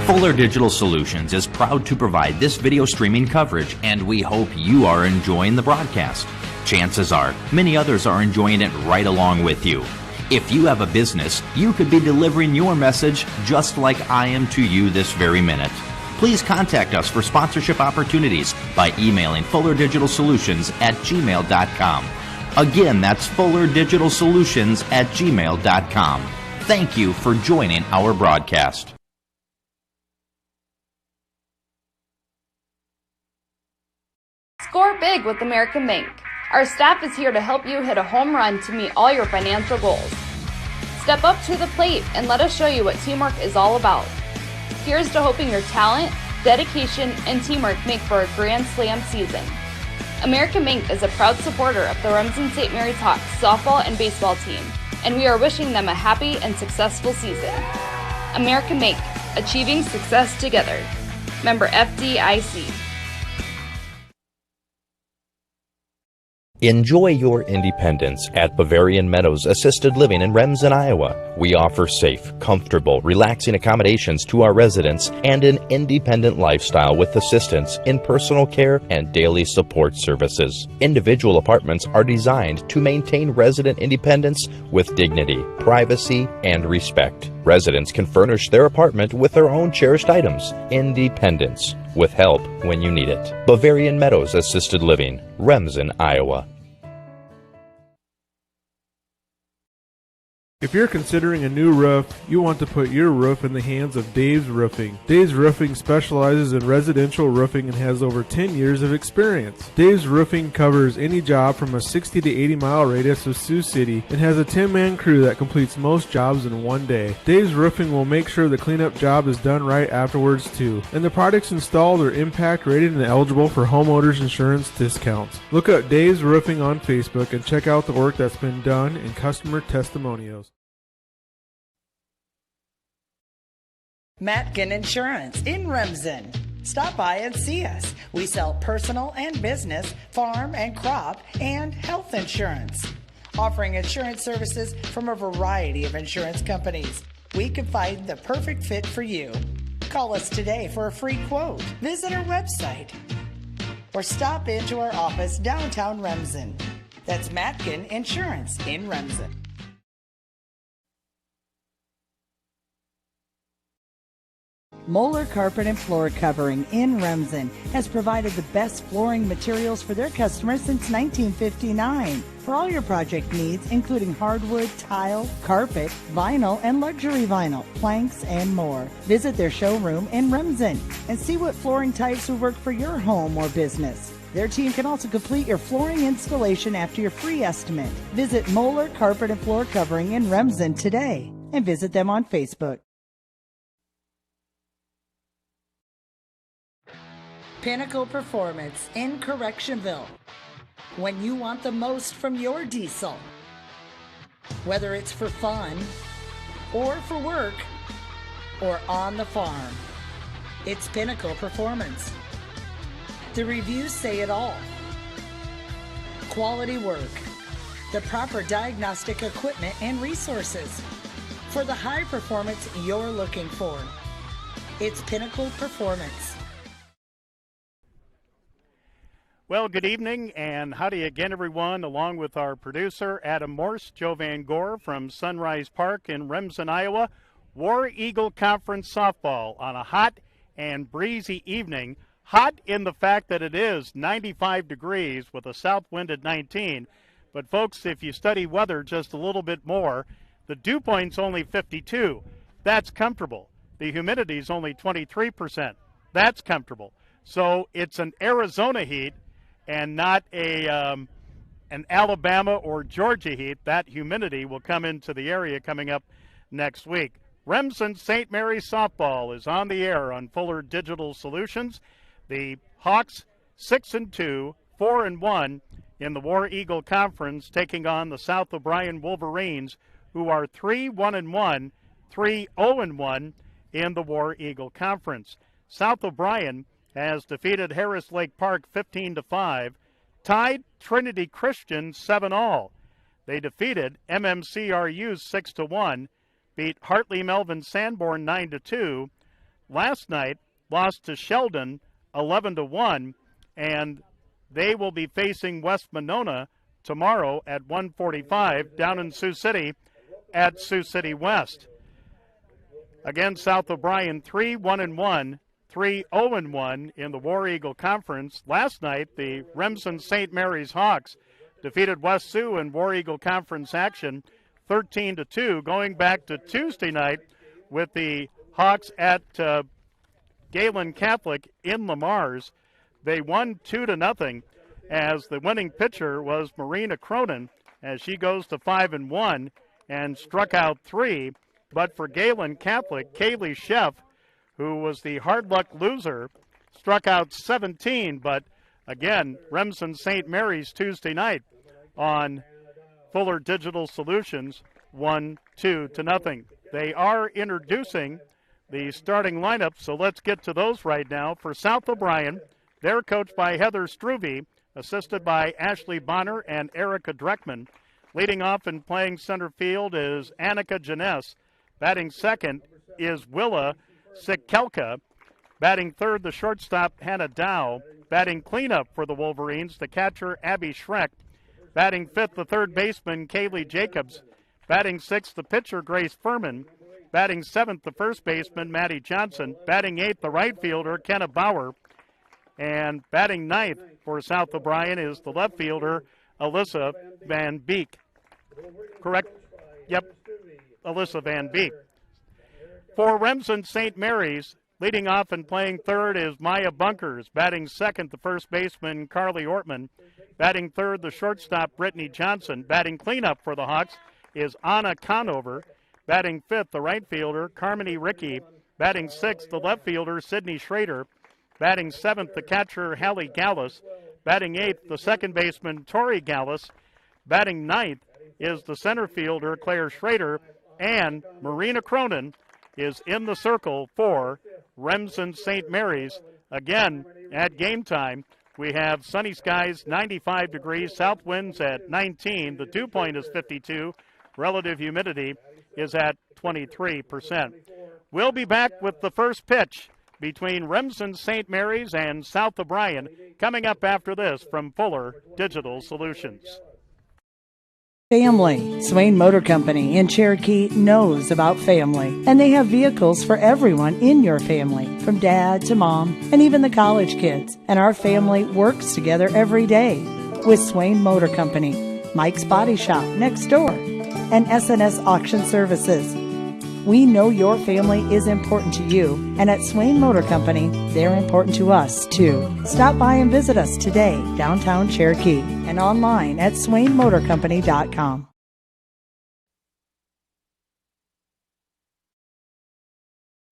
Fuller Digital Solutions is proud to provide this video streaming coverage, and we hope you are enjoying the broadcast. Chances are, many others are enjoying it right along with you. If you have a business, you could be delivering your message just like I am to you this very minute. Please contact us for sponsorship opportunities by emailing fullerdigitalsolutions@gmail.com. Again, that's fullerdigitalsolutions@gmail.com. Thank you for joining our broadcast. Score big with American Bank. Our staff is here to help you hit a home run to meet all your financial goals. Step up to the plate and let us show you what teamwork is all about. Here's to hoping your talent, dedication, and teamwork make for a grand slam season. American Bank is a proud supporter of the Remsen St. Mary's Hawks softball and baseball team, and we are wishing them a happy and successful season. American Bank, achieving success together. Member FDIC. Enjoy your independence at Bavarian Meadows Assisted Living in Remsen, Iowa. We offer safe, comfortable, relaxing accommodations to our residents and an independent lifestyle with assistance in personal care and daily support services. Individual apartments are designed to maintain resident independence with dignity, privacy, and respect. Residents can furnish their apartment with their own cherished items. Independence, with help when you need it. Bavarian Meadows Assisted Living, Remsen, Iowa. If you're considering a new roof, you want to put your roof in the hands of Dave's Roofing. Dave's Roofing specializes in residential roofing and has over 10 years of experience. Dave's Roofing covers any job from a 60 to 80 mile radius of Sioux City and has a 10-man crew that completes most jobs in one day. Dave's Roofing will make sure the cleanup job is done right afterwards too. And the products installed are impact rated and eligible for homeowners insurance discounts. Look up Dave's Roofing on Facebook and check out the work that's been done and customer testimonials. Matkin Insurance in Remsen. Stop by and see us. We sell personal and business, farm and crop, and health insurance. Offering insurance services from a variety of insurance companies. We can find the perfect fit for you. Call us today for a free quote. Visit our website or stop into our office downtown Remsen. That's Matkin Insurance in Remsen. Moeller Carpet and Floor Covering in Remsen has provided the best flooring materials for their customers since 1959. For all your project needs, including hardwood, tile, carpet, vinyl, and luxury vinyl, planks, and more. Visit their showroom in Remsen and see what flooring types will work for your home or business. Their team can also complete your flooring installation after your free estimate. Visit Moeller Carpet and Floor Covering in Remsen today and visit them on Facebook. Pinnacle Performance in Correctionville. When you want the most from your diesel, whether it's for fun or for work or on the farm, it's Pinnacle Performance. The reviews say it all. Quality work, the proper diagnostic equipment and resources for the high performance you're looking for. It's Pinnacle Performance. Well, good evening and howdy again, everyone, along with our producer, Adam Morse, Joe Van Gore from Sunrise Park in Remsen, Iowa. War Eagle Conference softball on a hot and breezy evening. Hot in the fact that it is 95 degrees with a south wind at 19. But, folks, if you study weather just a little bit more, the dew point's only 52. That's comfortable. The humidity's only 23%. That's comfortable. So it's an Arizona heat and not an Alabama or Georgia heat. That humidity will come into the area coming up next week. Remsen St. Mary's softball is on the air on Fuller Digital Solutions. The Hawks 6-2, 4-1 in the War Eagle Conference, taking on the South O'Brien Wolverines, who are 3-1-1, 3-0-1 in the War Eagle Conference. South O'Brien has defeated Harris Lake Park 15-5, tied Trinity Christian 7-all. They defeated MMCRU 6-1, beat Hartley Melvin Sanborn 9-2, last night lost to Sheldon 11-1, and they will be facing West Monona tomorrow at 1:45 down in Sioux City at Sioux City West. Again, South O'Brien 3-1-1, 3-0-1 in the War Eagle Conference. Last night, the Remsen St. Mary's Hawks defeated West Sioux in War Eagle Conference action 13-2, going back to Tuesday night with the Hawks at Galen Catholic in Lamars. They won 2-0 as the winning pitcher was Marina Cronin as she goes to 5-1 and struck out 3. But for Galen Catholic, Kaylee Sheff, who was the hard luck loser, struck out 17. But again, Remsen St. Mary's Tuesday night on Fuller Digital Solutions won 2-0. They are introducing the starting lineup, so let's get to those right now. For South O'Brien, they're coached by Heather Struve, assisted by Ashley Bonner and Erica Dreckman. Leading off and playing center field is Annika Janess. Batting second is Willa Sikelka. Batting third, the shortstop, Hannah Dow. Batting cleanup for the Wolverines, the catcher, Abby Schreck. Batting fifth, the third baseman, Kaylee Jacobs. Batting sixth, the pitcher, Grace Furman. Batting seventh, the first baseman, Maddie Johnson. Batting eighth, the right fielder, Kenna Bauer. And batting ninth for South O'Brien is the left fielder, Alyssa Van Beek. Correct? Yep, Alyssa Van Beek. For Remsen St. Mary's, leading off and playing third is Maya Bunkers. Batting second, the first baseman, Carly Ortman. Batting third, the shortstop, Brittany Johnson. Batting cleanup for the Hawks is Anna Conover. Batting fifth, the right fielder, Carmody Ricky. Batting sixth, the left fielder, Sydney Schrader. Batting seventh, the catcher, Hallie Gallus. Batting eighth, the second baseman, Tori Gallus. Batting ninth is the center fielder, Claire Schrader. And Marina Cronin is in the circle for Remsen St. Mary's. Again, at game time, we have sunny skies, 95 degrees, south winds at 19. The dew point is 52. Relative humidity is at 23%. We'll be back with the first pitch between Remsen St. Mary's and South O'Brien coming up after this from Fuller Digital Solutions. Family. Swain Motor Company in Cherokee knows about family, and they have vehicles for everyone in your family, from dad to mom and even the college kids. And our family works together every day with Swain Motor Company, Mike's Body Shop next door, and SNS Auction Services. We know your family is important to you, and at Swain Motor Company, they're important to us, too. Stop by and visit us today, downtown Cherokee, and online at swainmotorcompany.com.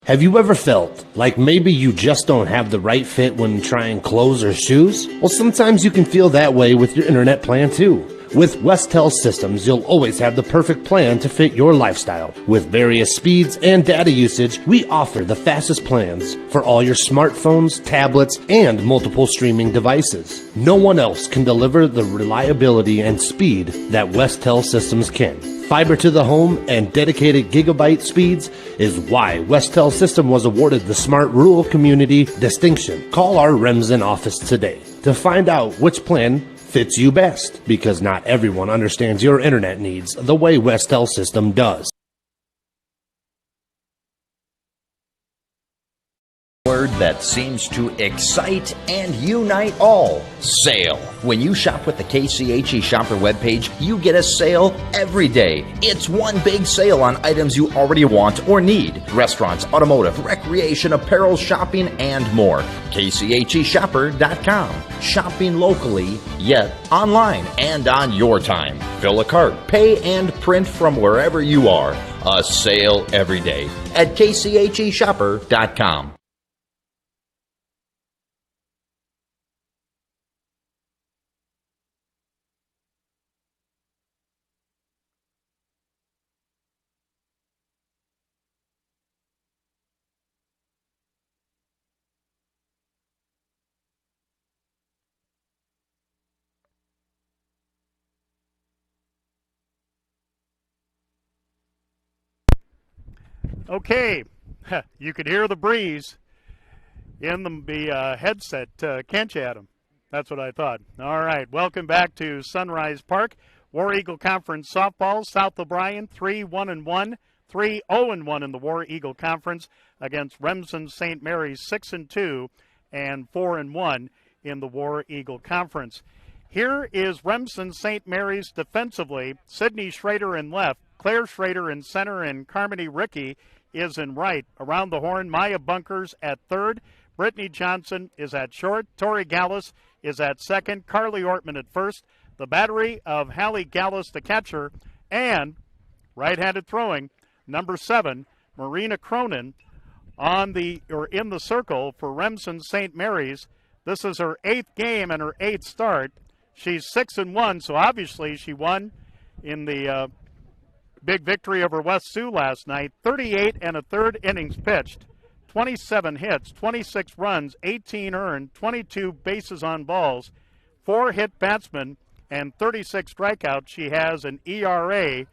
Have you ever felt like maybe you just don't have the right fit when trying clothes or shoes? Well, sometimes you can feel that way with your internet plan, too. With Westel Systems, you'll always have the perfect plan to fit your lifestyle. With various speeds and data usage, we offer the fastest plans for all your smartphones, tablets, and multiple streaming devices. No one else can deliver the reliability and speed that Westel Systems can. Fiber to the home and dedicated gigabyte speeds is why Westel System was awarded the Smart Rural Community distinction. Call our Remsen office today to find out which plan fits you best, because not everyone understands your internet needs the way Westel System does. Word that seems to excite and unite all. Sale. When you shop with the KCHE Shopper webpage, you get a sale every day. It's one big sale on items you already want or need. Restaurants, automotive, recreation, apparel, shopping, and more. KCHEshopper.com. Shopping locally, yet online and on your time. Fill a cart, pay, and print from wherever you are. A sale every day at KCHEshopper.com. Okay, You could hear the breeze in the headset, can't you, Adam? That's what I thought. All right, welcome back to Sunrise Park. War Eagle Conference softball. South O'Brien 3-1-1, 3-0-1 in the War Eagle Conference against Remsen St. Mary's 6-2 and 4-1 in the War Eagle Conference. Here is Remsen St. Mary's defensively. Sydney Schrader in left, Claire Schrader in center, and Carmody Ricky is in right. Around the horn, Maya Bunkers at third. Brittany Johnson is at short. Tori Gallus is at second. Carly Ortman at first. The battery of Hallie Gallus, the catcher, and right-handed throwing, number 7, Marina Cronin in the circle for Remsen St. Mary's. This is her 8th game and her 8th start. She's 6-1, so obviously she won in the big victory over West Sioux last night. 38 and a third innings pitched, 27 hits, 26 runs, 18 earned, 22 bases on balls, 4 hit batsmen, and 36 strikeouts. She has an ERA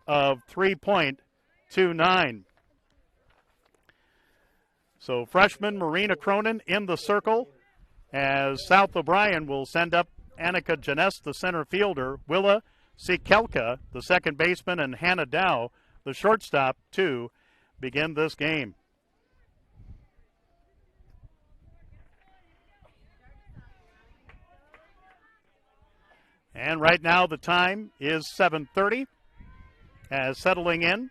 of 3.29. So freshman Marina Cronin in the circle, as South O'Brien will send up Annika Janess, the center fielder, Willa Sikelka, the second baseman, and Hannah Dow, the shortstop, to begin this game. And right now the time is 7:30. As settling in,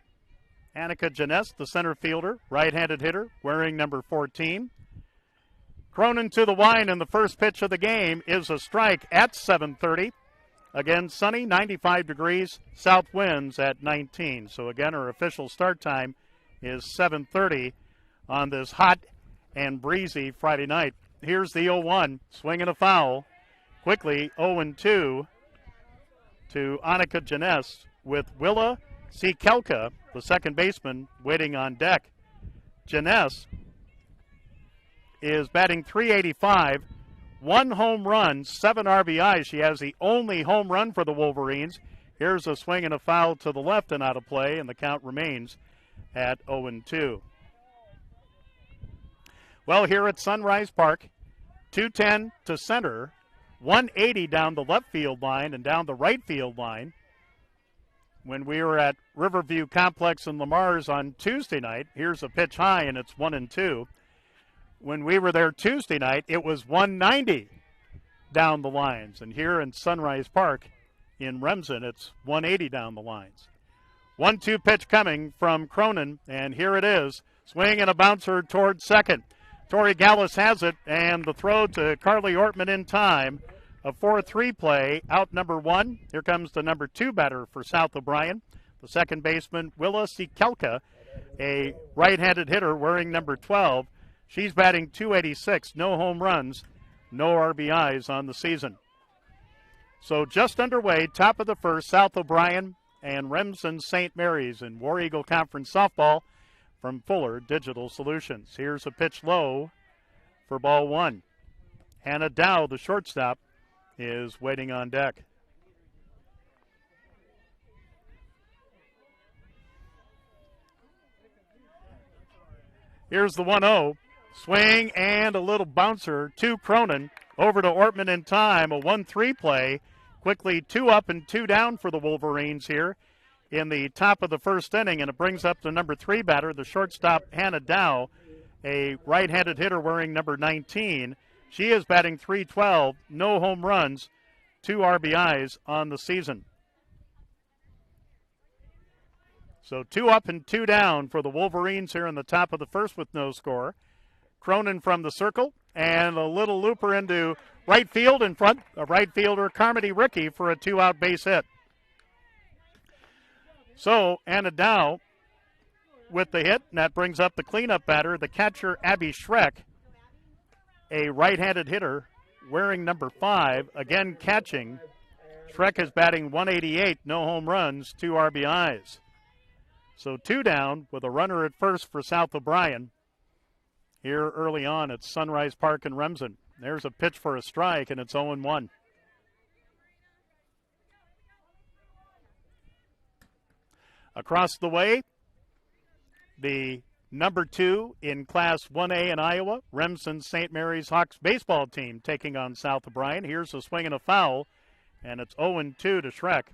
Annika Janess, the center fielder, right-handed hitter, wearing number 14. Cronin to the line, and the first pitch of the game is a strike at 7:30. Again, sunny, 95 degrees, south winds at 19. So again, our official start time is 7:30 on this hot and breezy Friday night. Here's the 0-1, swing and a foul. Quickly, 0-2 to Annika Janess, with Willa Sikelka, the second baseman, waiting on deck. Janess is batting .385, 1 home run, 7 RBIs. She has the only home run for the Wolverines. Here's a swing and a foul to the left and out of play, and the count remains at 0-2. Well, here at Sunrise Park, 210 to center, 180 down the left field line and down the right field line. When we were at Riverview Complex in Lamar's on Tuesday night, here's a pitch high, and it's 1-2. When we were there Tuesday night, it was 190 down the lines. And here in Sunrise Park in Remsen, it's 180 down the lines. 1-2 pitch coming from Cronin, and here it is. Swing and a bouncer toward second. Tori Gallus has it, and the throw to Carly Ortman in time. A 4-3 play, out number 1. Here comes the number 2 batter for South O'Brien, the second baseman, Willa Sikelka, a right-handed hitter wearing number 12. She's batting .286, no home runs, no RBIs on the season. So just underway, top of the first, South O'Brien and Remsen St. Mary's in War Eagle Conference softball from Fuller Digital Solutions. Here's a pitch low for ball 1. Hannah Dow, the shortstop, is waiting on deck. Here's the 1-0. Swing and a little bouncer to Cronin. Over to Ortman in time. A 1-3 play. Quickly 2 up and 2 down for the Wolverines here in the top of the first inning. And it brings up the number 3 batter, the shortstop Hannah Dow, a right-handed hitter wearing number 19. She is batting .312, no home runs, 2 RBIs on the season. So 2 up and 2 down for the Wolverines here in the top of the first with no score. Cronin from the circle, and a little looper into right field in front of right fielder Carmody Ricky for a 2-out base hit. So Anna Dow with the hit, and that brings up the cleanup batter, the catcher Abby Schreck, a right-handed hitter wearing number 5, again catching. Schreck is batting .188, no home runs, 2 RBIs. So 2 down with a runner at first for South O'Brien here early on at Sunrise Park in Remsen. There's a pitch for a strike, and it's 0-1. Across the way, the number 2 in Class 1A in Iowa. Remsen St. Mary's Hawks baseball team taking on South O'Brien. Here's a swing and a foul, and it's 0-2 to Schreck.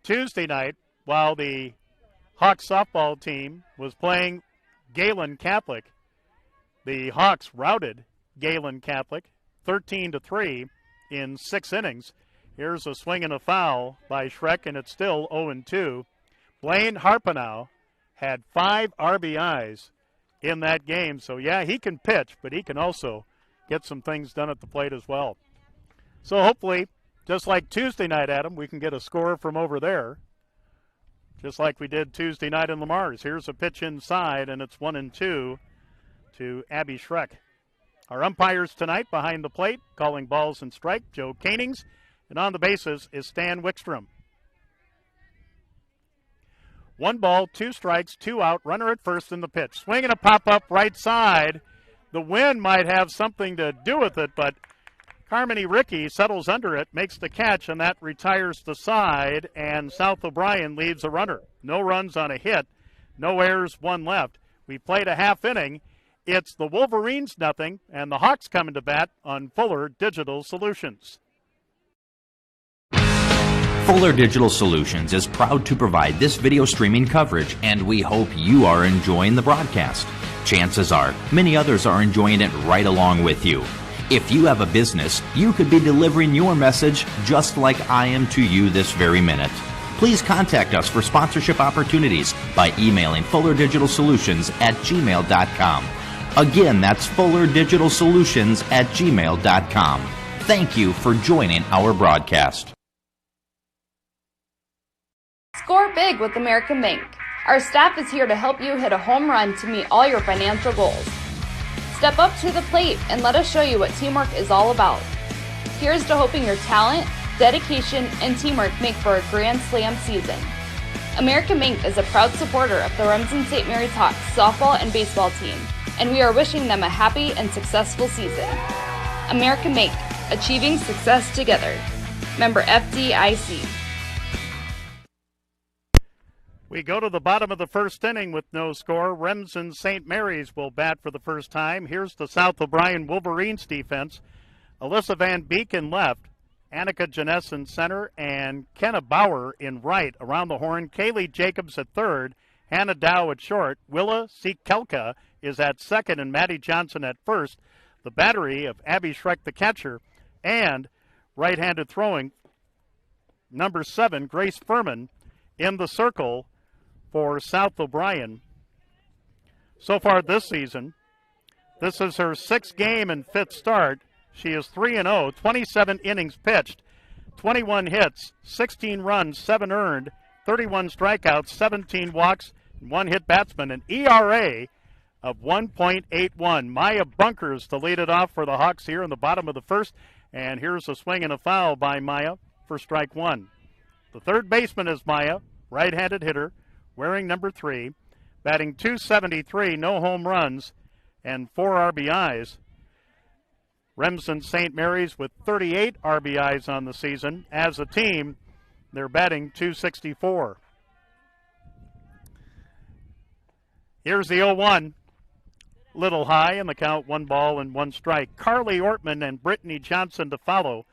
Tuesday night, while the Hawks softball team was playing Galen Catholic, the Hawks routed Galen Catholic 13-3 in 6 innings. Here's a swing and a foul by Schreck, and it's still 0-2. Blaine Harpenow had 5 RBIs in that game. So, yeah, he can pitch, but he can also get some things done at the plate as well. So hopefully, just like Tuesday night, Adam, we can get a score from over there, just like we did Tuesday night in Lamar's. Here's a pitch inside, and it's 1-2 to Abby Schreck. Our umpires tonight behind the plate, calling balls and strike, Joe Canings, and on the bases is Stan Wickstrom. 1 ball, 2 strikes, 2 out, runner at first in the pitch. Swing and a pop-up right side. The wind might have something to do with it, but Carmine Ricky settles under it, makes the catch, and that retires the side, and South O'Brien leaves a runner. No runs on a hit, no errors, 1 left. We played a half inning. It's the Wolverines nothing, and the Hawks coming to bat on Fuller Digital Solutions. Fuller Digital Solutions is proud to provide this video streaming coverage, and we hope you are enjoying the broadcast. Chances are, many others are enjoying it right along with you. If you have a business, you could be delivering your message just like I am to you this very minute. Please contact us for sponsorship opportunities by emailing fullerdigitalsolutions@gmail.com. Again, that's fullerdigitalsolutions@gmail.com. Thank you for joining our broadcast. Score big with American Bank. Our staff is here to help you hit a home run to meet all your financial goals. Step up to the plate and let us show you what teamwork is all about. Here's to hoping your talent, dedication, and teamwork make for a grand slam season. American Bank is a proud supporter of the Remsen St. Mary's Hawks softball and baseball team, and we are wishing them a happy and successful season. American Bank, achieving success together. Member FDIC. We go to the bottom of the first inning with no score. Remsen St. Mary's will bat for the first time. Here's the South O'Brien Wolverines defense. Alyssa Van Beek in left, Annika Janess in center, and Kenna Bauer in right. Around the horn, Kaylee Jacobs at third, Hannah Dow at short, Willa Siekelka is at second, and Maddie Johnson at first. The battery of Abby Schreck, the catcher, and right-handed throwing, number 7, Grace Furman, in the circle for South O'Brien. So far this season, this is her 6th game and 5th start. She is 3-0, 27 innings pitched, 21 hits, 16 runs, 7 earned, 31 strikeouts, 17 walks, and 1 hit batsman, an ERA of 1.81. Maya Bunkers to lead it off for the Hawks here in the bottom of the first, and here's a swing and a foul by Maya for strike 1. The third baseman is Maya, right-handed hitter, wearing number 3, batting .273, no home runs, and 4 RBIs. Remsen St. Mary's with 38 RBIs on the season. As a team, they're batting .264. Here's the 0-1. Little high in the count, 1 ball and 1 strike. Carly Ortman and Brittany Johnson to follow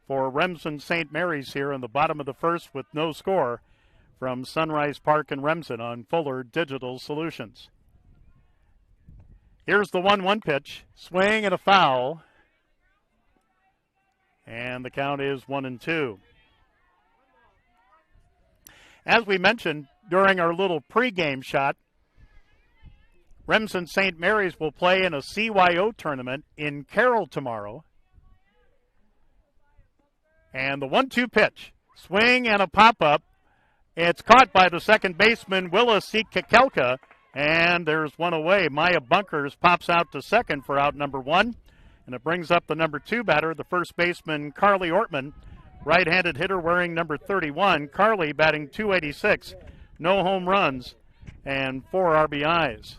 for Remsen St. Mary's here in the bottom of the first with no score from Sunrise Park in Remsen on Fuller Digital Solutions. Here's the 1-1 pitch. Swing and a foul. And the count is 1-2. As we mentioned during our little pregame shot, Remsen St. Mary's will play in a CYO tournament in Carroll tomorrow. And the 1-2 pitch. Swing and a pop-up. It's caught by the second baseman, Willa Siekelka, and there's one away. Maya Bunkers pops out to second for out number 1, and it brings up the number 2 batter, the first baseman, Carly Ortman, right-handed hitter wearing number 31. Carly batting .286, no home runs, and 4 RBIs.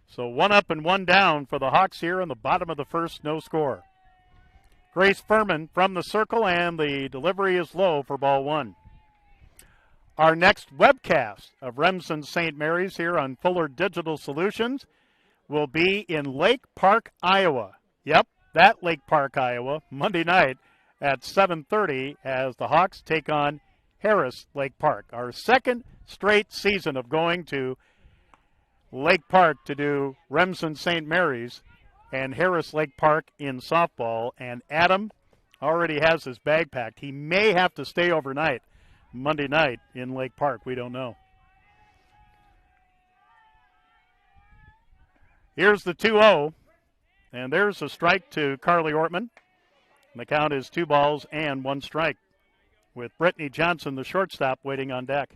So 1 up and 1 down for the Hawks here in the bottom of the first, no score. Grace Furman from the circle, and the delivery is low for ball 1. Our next webcast of Remsen St. Mary's here on Fuller Digital Solutions will be in Lake Park, Iowa. Yep, that Lake Park, Iowa, Monday night at 7:30 as the Hawks take on Harris Lake Park. Our second straight season of going to Lake Park to do Remsen St. Mary's and Harris Lake Park in softball. And Adam already has his bag packed. He may have to stay overnight Monday night in Lake Park. We don't know. Here's the 2-0, and there's a strike to Carly Ortman. The count is 2 balls and 1 strike, with Brittany Johnson, the shortstop, waiting on deck.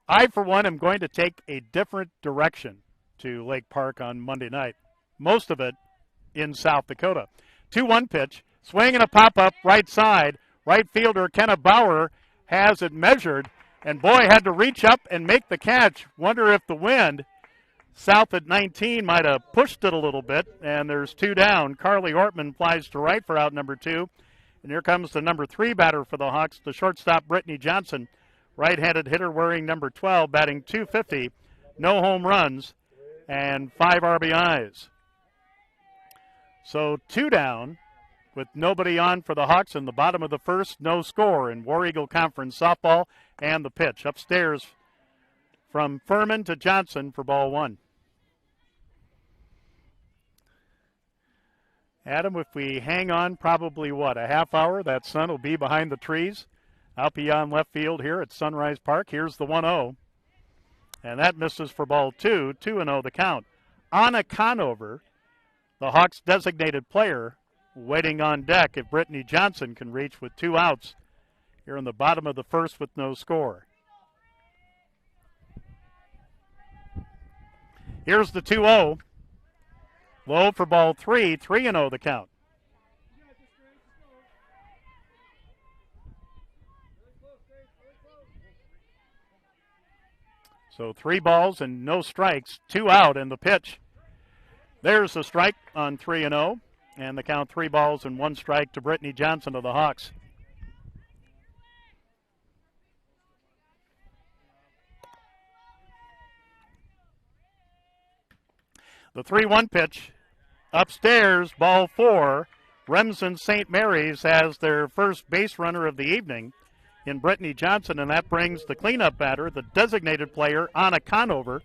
I, for one, am going to take a different direction to Lake Park on Monday night, most of it in South Dakota. 2-1 pitch, swing and a pop-up right side. Right fielder Kenna Bauer has it measured, and boy, had to reach up and make the catch. Wonder if the wind south at 19 might have pushed it a little bit, and there's 2 down. Carly Ortman flies to right for out number 2, and here comes the number 3 batter for the Hawks, the shortstop Brittany Johnson, right-handed hitter wearing number 12, batting .250, no home runs, and 5 RBIs. So 2 down, with nobody on for the Hawks in the bottom of the first, no score in War Eagle Conference softball. And the pitch upstairs from Furman to Johnson for ball 1. Adam, if we hang on probably, a half hour, that sun will be behind the trees out beyond left field here at Sunrise Park. Here's the 1-0, and that misses for ball 2, 2-0 the count. Anna Conover, the Hawks' designated player, waiting on deck if Brittany Johnson can reach with 2 outs here in the bottom of the first with no score. Here's the 2-0. Low for ball 3, 3-0 the count. So 3 balls and no strikes, 2 out, and the pitch. There's the strike on 3-0. And the count 3 balls and 1 strike to Brittany Johnson of the Hawks. The 3-1 pitch upstairs, ball 4. Remsen St. Mary's has their first base runner of the evening in Brittany Johnson, and that brings the cleanup batter, the designated player, Anna Conover,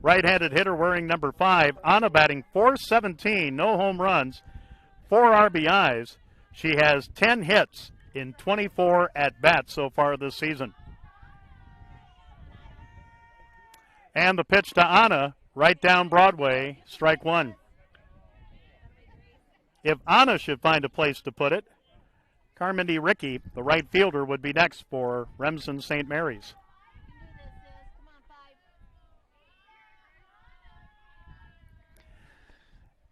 right-handed hitter wearing number 5. Anna batting .417, no home runs, 4 RBIs. She has 10 hits in 24 at-bats so far this season. And the pitch to Anna, right down Broadway, strike 1. If Anna should find a place to put it, Carmindy Rickey, the right fielder, would be next for Remsen St. Mary's.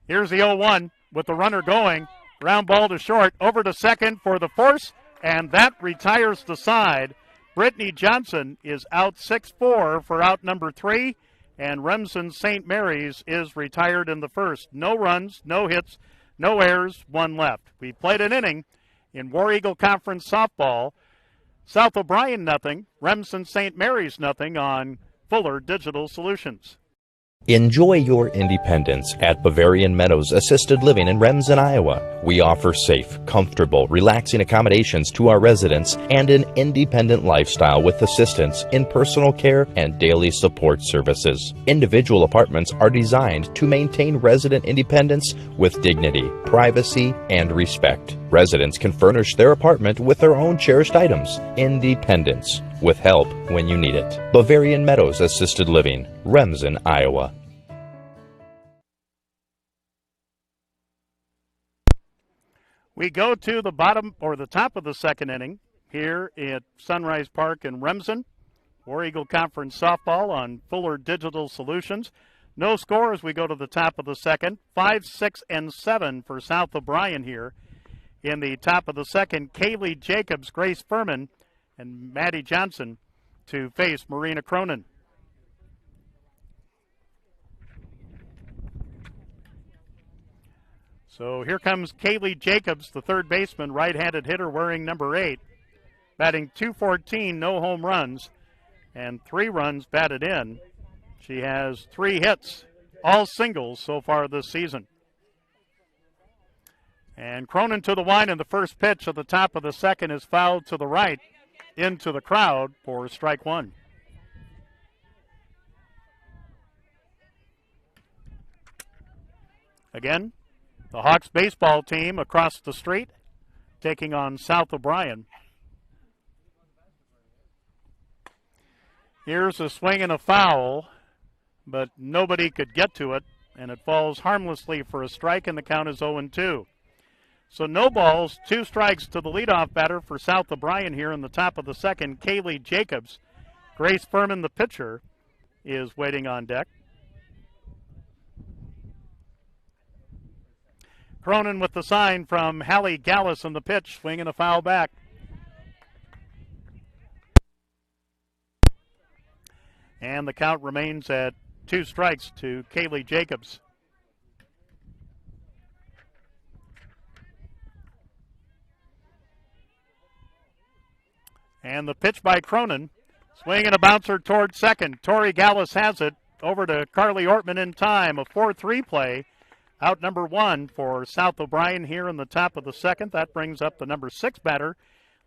Here's the 0-1. With the runner going, ground ball to short, over to second for the force, and that retires the side. Brittany Johnson is out 6-4 for out number 3, and Remsen St. Mary's is retired in the first. No runs, no hits, no errors, 1 left. We played an inning in War Eagle Conference softball. South O'Brien nothing, Remsen St. Mary's nothing on Fuller Digital Solutions. Enjoy your independence at Bavarian Meadows Assisted Living in Remsen, Iowa. We offer safe, comfortable, relaxing accommodations to our residents and an independent lifestyle with assistance in personal care and daily support services. Individual apartments are designed to maintain resident independence with dignity, privacy, and respect. Residents can furnish their apartment with their own cherished items. Independence, with help when you need it. Bavarian Meadows Assisted Living, Remsen, Iowa. We go to the bottom or the top of the second inning here at Sunrise Park in Remsen. War Eagle Conference softball on Fuller Digital Solutions. No score as we go to the top of the second. 5, 6, and 7 for South O'Brien here. In the top of the second, Kaylee Jacobs, Grace Furman, and Maddie Johnson to face Marina Cronin. So here comes Kaylee Jacobs, the third baseman, right-handed hitter wearing number 8. batting .214, no home runs, and 3 runs batted in. She has 3 hits, all singles so far this season. And Cronin to the line, and the first pitch at the top of the second is fouled to the right into the crowd for strike 1. Again, the Hawks baseball team across the street taking on South O'Brien. Here's a swing and a foul, but nobody could get to it, and it falls harmlessly for a strike, and the count is 0-2. So no balls, 2 strikes to the leadoff batter for South O'Brien here in the top of the second, Kaylee Jacobs. Grace Furman, the pitcher, is waiting on deck. Cronin with the sign from Hallie Gallus on the pitch, swing and a foul back. And the count remains at 2 strikes to Kaylee Jacobs. And the pitch by Cronin. Swing and a bouncer toward second. Tori Gallus has it over to Carly Ortman in time. A 4-3 play. Out number 1 for South O'Brien here in the top of the second. That brings up the number 6 batter.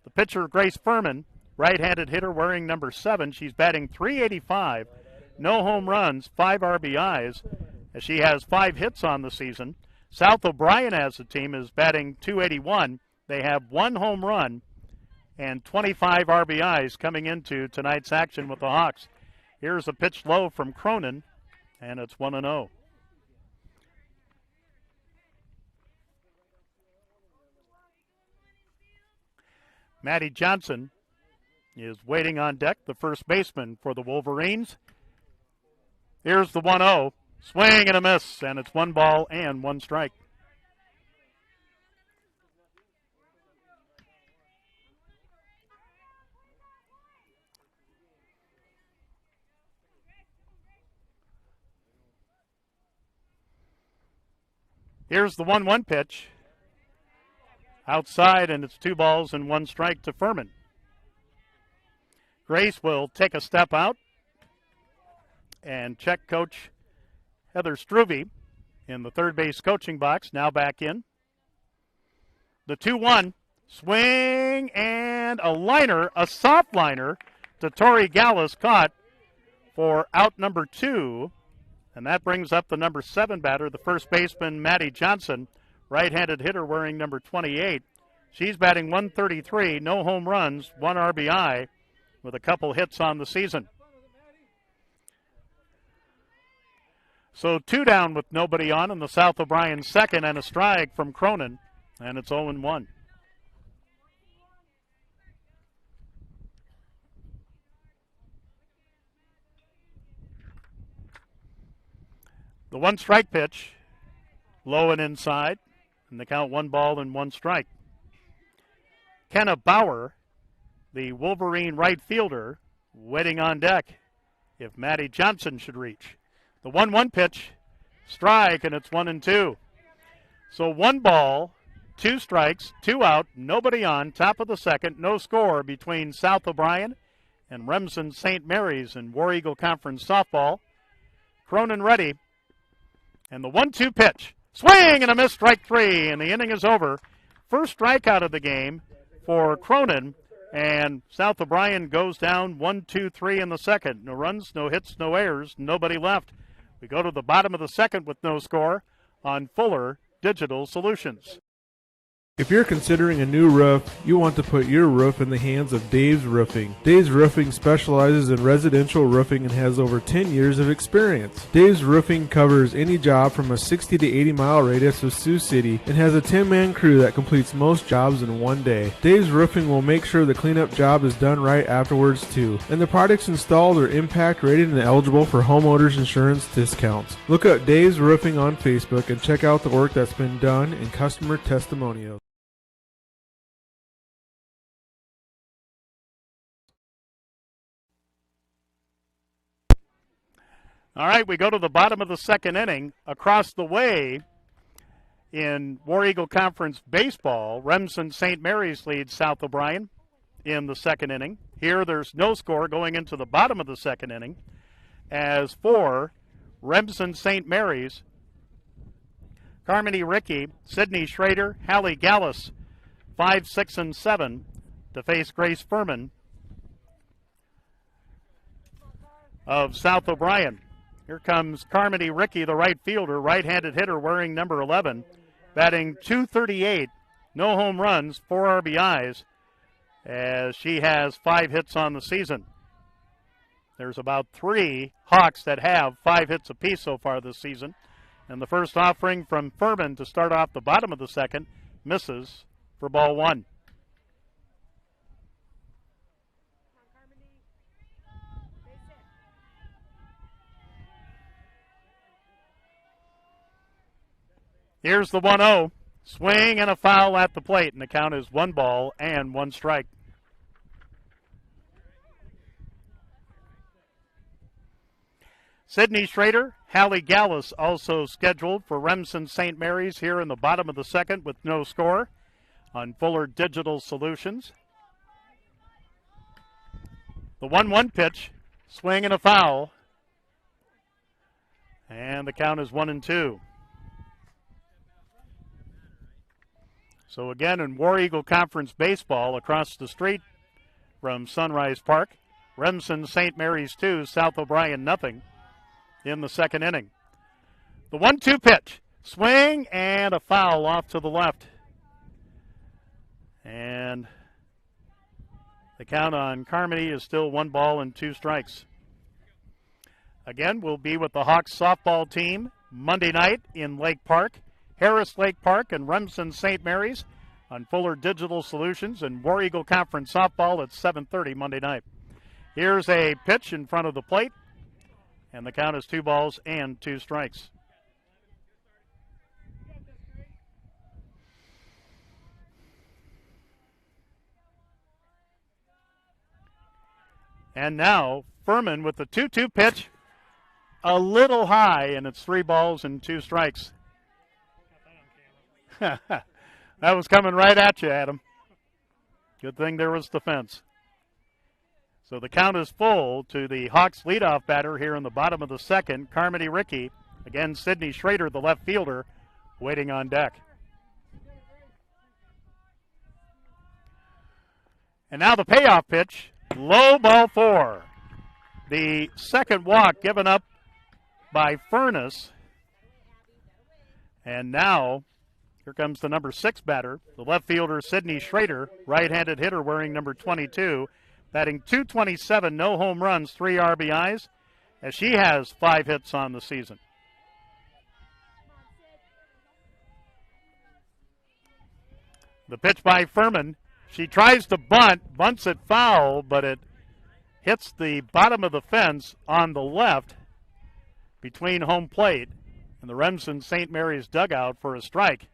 The pitcher, Grace Furman, right-handed hitter wearing number 7. She's batting .385. No home runs, 5 RBIs. As she has 5 hits on the season. South O'Brien as a team is batting .281. They have 1 home run and 25 RBIs coming into tonight's action with the Hawks. Here's a pitch low from Cronin, and it's 1-0. Maddie Johnson is waiting on deck, the first baseman for the Wolverines. Here's the 1-0. Swing and a miss, and it's 1 ball and 1 strike. Here's the 1-1 pitch. Outside, and it's 2 balls and 1 strike to Furman. Grace will take a step out and check coach Heather Struve in the third base coaching box, now back in. The 2-1, swing and a liner, a soft liner to Tori Gallus, caught for out number 2. And that brings up the number 7 batter, the first baseman, Maddie Johnson, right-handed hitter wearing number 28. She's batting .133, no home runs, 1 RBI, with a couple hits on the season. So 2 down with nobody on in the South O'Brien second, and a strike from Cronin, and it's 0-1. The 1 strike pitch, low and inside, and the count 1 ball and 1 strike. Kenna Bauer, the Wolverine right fielder, waiting on deck if Maddie Johnson should reach. The 1-1 pitch, strike, and it's 1-2. So 1 ball, 2 strikes, 2 out, nobody on, top of the second, no score between South O'Brien and Remsen St. Mary's in War Eagle Conference softball. Cronin ready. And the 1-2 pitch. Swing and a miss, strike 3, and the inning is over. First strikeout of the game for Cronin, and South O'Brien goes down 1-2-3 in the second. No runs, no hits, no errors, nobody left. We go to the bottom of the second with no score on Fuller Digital Solutions. If you're considering a new roof, you want to put your roof in the hands of Dave's Roofing. Dave's Roofing specializes in residential roofing and has over 10 years of experience. Dave's Roofing covers any job from a 60 to 80 mile radius of Sioux City and has a 10-man crew that completes most jobs in one day. Dave's Roofing will make sure the cleanup job is done right afterwards too. And the products installed are impact rated and eligible for homeowners insurance discounts. Look up Dave's Roofing on Facebook and check out the work that's been done and customer testimonials. All right, we go to the bottom of the second inning. Across the way in War Eagle Conference baseball, Remsen St. Mary's leads South O'Brien in the second inning. Here there's no score going into the bottom of the second inning, as for Remsen St. Mary's, Carmody Rickey, Sydney Schrader, Hallie Gallus, 5, 6, and 7 to face Grace Furman of South O'Brien. Here comes Carmody Rickey, the right fielder, right-handed hitter wearing number 11, batting .238, no home runs, 4 RBIs, as she has 5 hits on the season. There's about 3 Hawks that have 5 hits apiece so far this season. And the first offering from Furman to start off the bottom of the second misses for ball 1. Here's the 1-0. Swing and a foul at the plate, and the count is 1 ball and 1 strike. Sydney Schrader, Hallie Gallus also scheduled for Remsen St. Mary's here in the bottom of the second with no score on Fuller Digital Solutions. The 1-1 pitch, swing and a foul, and the count is 1-2. So again, in War Eagle Conference baseball, across the street from Sunrise Park, Remsen St. Mary's 2, South O'Brien nothing in the second inning. The 1-2 pitch, swing and a foul off to the left. And the count on Carmody is still 1 ball and 2 strikes. Again, we'll be with the Hawks softball team Monday night in Lake Park, Harris Lake Park and Remsen St. Mary's on Fuller Digital Solutions, and War Eagle Conference softball at 7:30 Monday night. Here's a pitch in front of the plate, and the count is 2 balls and 2 strikes. And now Furman with the 2-2 pitch, a little high, and it's 3 balls and 2 strikes. That was coming right at you, Adam. Good thing there was the fence. So the count is full to the Hawks leadoff batter here in the bottom of the second, Carmody Rickey. Again, Sydney Schrader, the left fielder, waiting on deck. And now the payoff pitch, low, ball 4. The second walk given up by Furness. And now here comes the number 6 batter, the left fielder Sydney Schrader, right-handed hitter wearing number 22, batting .227, no home runs, 3 RBIs, as she has 5 hits on the season. The pitch by Furman. She tries to bunt, bunts it foul, but it hits the bottom of the fence on the left between home plate and the Remsen St. Mary's dugout for a strike.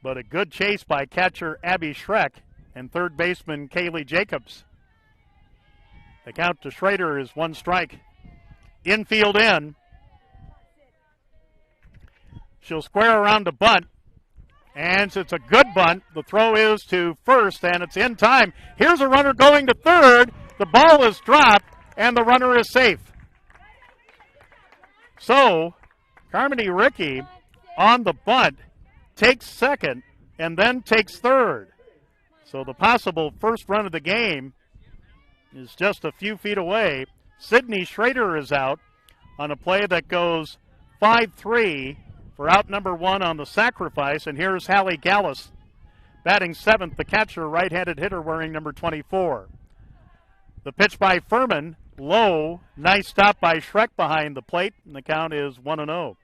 But a good chase by catcher Abby Schreck and third baseman Kaylee Jacobs. The count to Schrader is 1 strike. Infield in. She'll square around to bunt. And it's a good bunt. The throw is to first, and it's in time. Here's a runner going to third. The ball is dropped, and the runner is safe. So, Carmody Rickey on the bunt takes second and then takes third. So the possible first run of the game is just a few feet away. Sydney Schrader is out on a play that goes 5-3 for out number 1 on the sacrifice. And here's Hallie Gallus batting 7th, the catcher, right-handed hitter wearing number 24. The pitch by Furman, low, nice stop by Schreck behind the plate, and the count is 1-0.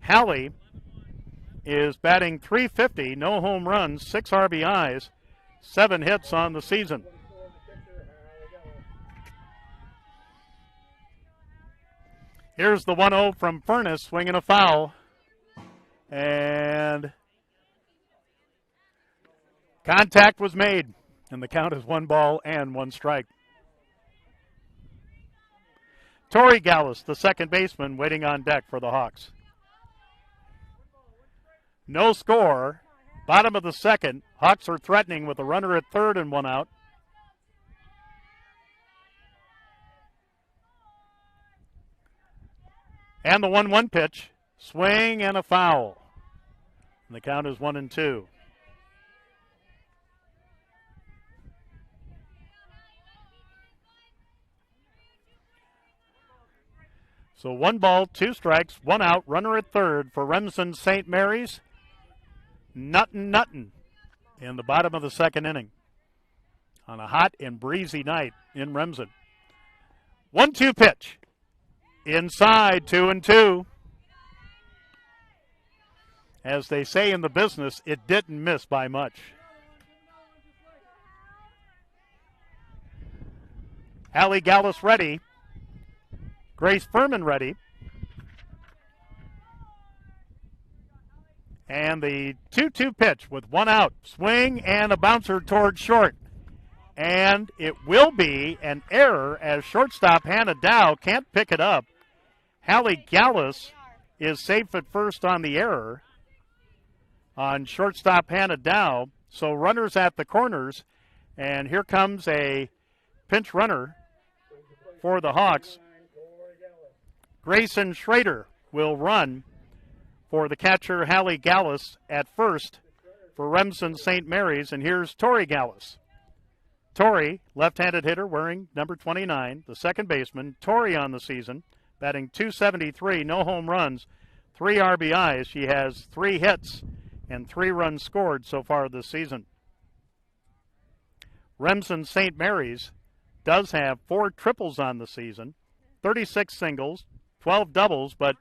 Hallie is batting .350, no home runs, 6 RBIs, 7 hits on the season. Here's the 1-0 from Furness, swinging a foul. And contact was made, and the count is 1 ball and 1 strike. Tori Gallus, the second baseman, waiting on deck for the Hawks. No score Bottom of the second. Hawks are threatening with a runner at third and one out. And the 1-1 pitch. Swing and a foul. And the count is 1-2. So 1 ball, 2 strikes, 1 out, runner at third for Remsen St. Mary's. Nuttin' in the bottom of the second inning on a hot and breezy night in Remsen. 1-2 pitch. Inside, 2-2. As they say in the business, it didn't miss by much. Hallie Gallus ready. Grace Furman ready. And the 2-2 pitch with 1 out. Swing and a bouncer toward short. And it will be an error as shortstop Hannah Dow can't pick it up. Hallie Gallus is safe at first on the error on shortstop Hannah Dow. So runners at the corners. And here comes a pinch runner for the Hawks. Grayson Schrader will run for the catcher Hallie Gallus at first for Remsen St. Mary's. And here's Tori Gallus. Tori, left-handed hitter wearing number 29, the second baseman. Tori on the season, batting .273, no home runs, 3 RBIs. She has 3 hits and 3 runs scored so far this season. Remsen St. Mary's does have 4 triples on the season, 36 singles, 12 doubles, but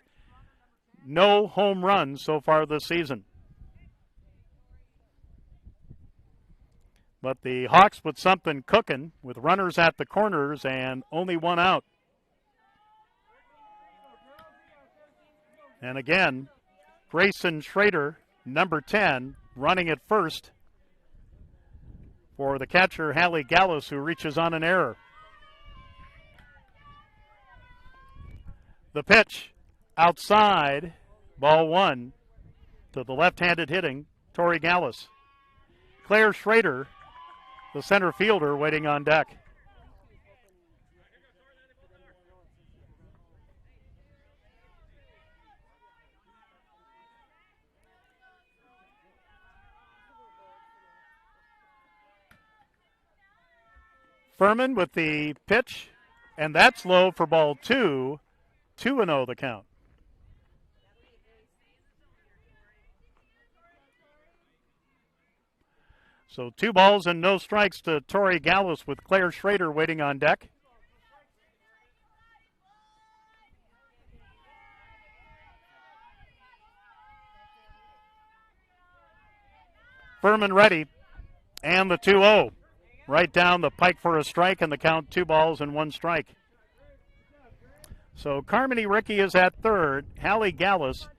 no home runs so far this season. But the Hawks with something cooking with runners at the corners and only 1 out. And again, Grayson Schrader, number 10, running at first for the catcher Hallie Gallus, who reaches on an error. The pitch outside, ball 1 to the left-handed hitting Tori Gallus. Claire Schrader, the center fielder, waiting on deck. Furman with the pitch, and that's low for ball 2. 2-0 the count. So 2 balls and no strikes to Tori Gallus with Claire Schrader waiting on deck. Furman ready, and the 2-0. Right down the pike for a strike, and the count 2 balls and 1 strike. So Carmody Rickey is at third. Hallie Gallus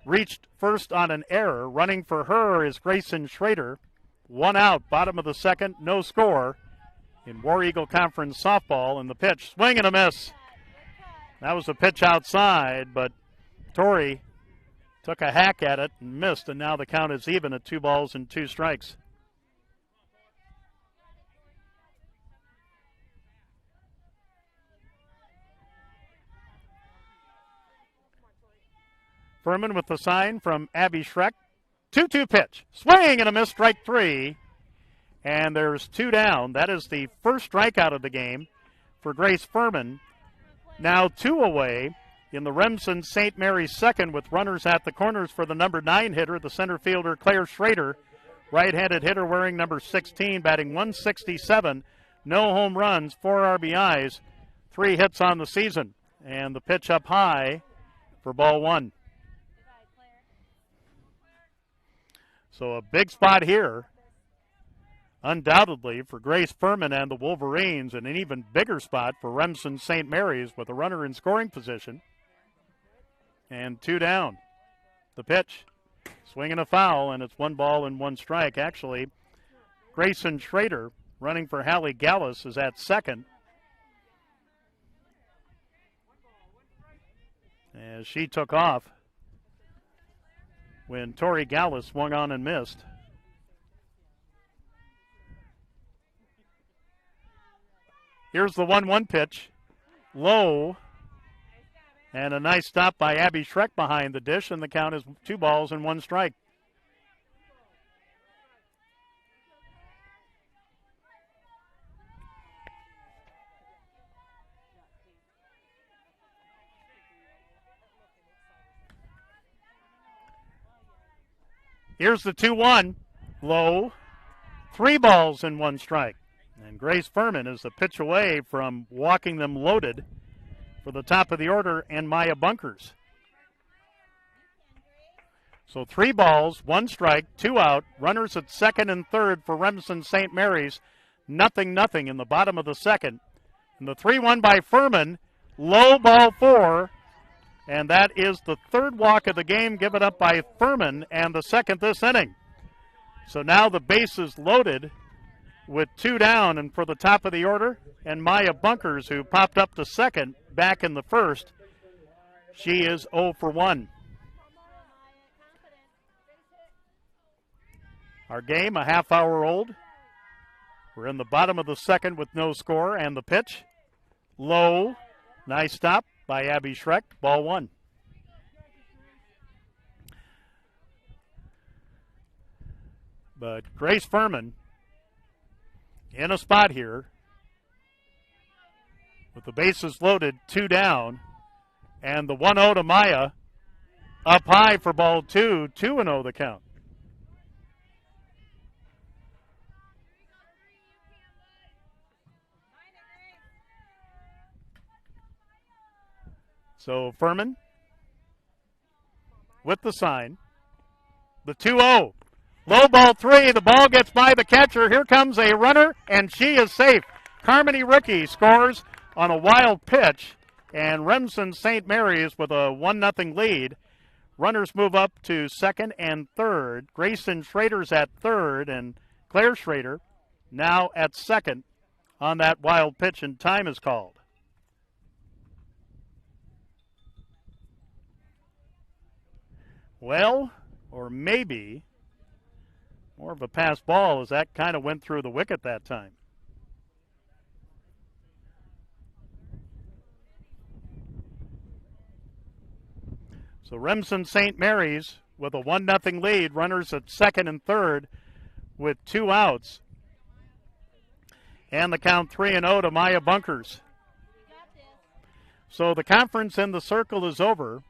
reached first on an error. Running for her is Grayson Schrader. 1 out, bottom of the second, no score in War Eagle Conference softball. And the pitch, swing and a miss. That was a pitch outside, but Tori took a hack at it and missed, and now the count is even at 2 balls and 2 strikes. Furman with the sign from Abby Schreck. 2-2 pitch. Swing and a miss, strike 3. And there's 2 down. That is the first strikeout of the game for Grace Furman. Now 2 away in the Remsen St. Mary's second with runners at the corners for the number 9 hitter, the center fielder Claire Schrader. Right-handed hitter wearing number 16, batting .167. No home runs, 4 RBIs, 3 hits on the season. And the pitch up high for ball 1. So a big spot here, undoubtedly, for Grace Furman and the Wolverines, and an even bigger spot for Remsen St. Mary's with a runner in scoring position. And 2 down. The pitch, swing and a foul, and it's 1 ball and 1 strike. Actually, Grayson Schrader, running for Hallie Gallus, is at second, as she took off. when Tori Gallus swung on and missed. Here's the 1-1 pitch. Low. And a nice stop by Abby Schreck behind the dish, and the count is 2 balls and 1 strike. Here's the 2-1. Low. 3 balls and 1 strike. And Grace Furman is a pitch away from walking them loaded for the top of the order and Maya Bunkers. So 3 balls, 1 strike, 2 out. Runners at second and third for Remsen St. Mary's. 0-0 in the bottom of the second. And the 3-1 by Furman. Low, ball 4. And that is the 3rd walk of the game given up by Furman and the 2nd this inning. So now the base is loaded with 2 down and for the top of the order. And Maya Bunkers, who popped up to second back in the 1st, she is 0 for 1. Our game, a half hour old. We're in the bottom of the 2nd with no score, and the pitch. Low. Nice stop by Abby Schreck. Ball 1. But Grace Furman in a spot here with the bases loaded, 2 down, and the 1-0 to Maya up high for ball 2, 2-0 the count. So Furman with the sign. The 2-0. Low ball 3. The ball gets by the catcher. Here comes a runner, and she is safe. Carmody Ricky scores on a wild pitch, and Remsen St. Mary's with a 1-0 lead. Runners move up to second and third. Grayson Schrader's at third, and Claire Schrader now at second on that wild pitch, and time is called. Well, or maybe more of a pass ball, as that kind of went through the wicket that time. So Remsen St. Mary's with a 1-0 lead, runners at second and third with 2 outs. And the count 3-0 to Maya Bunkers. So the conference in the circle is over.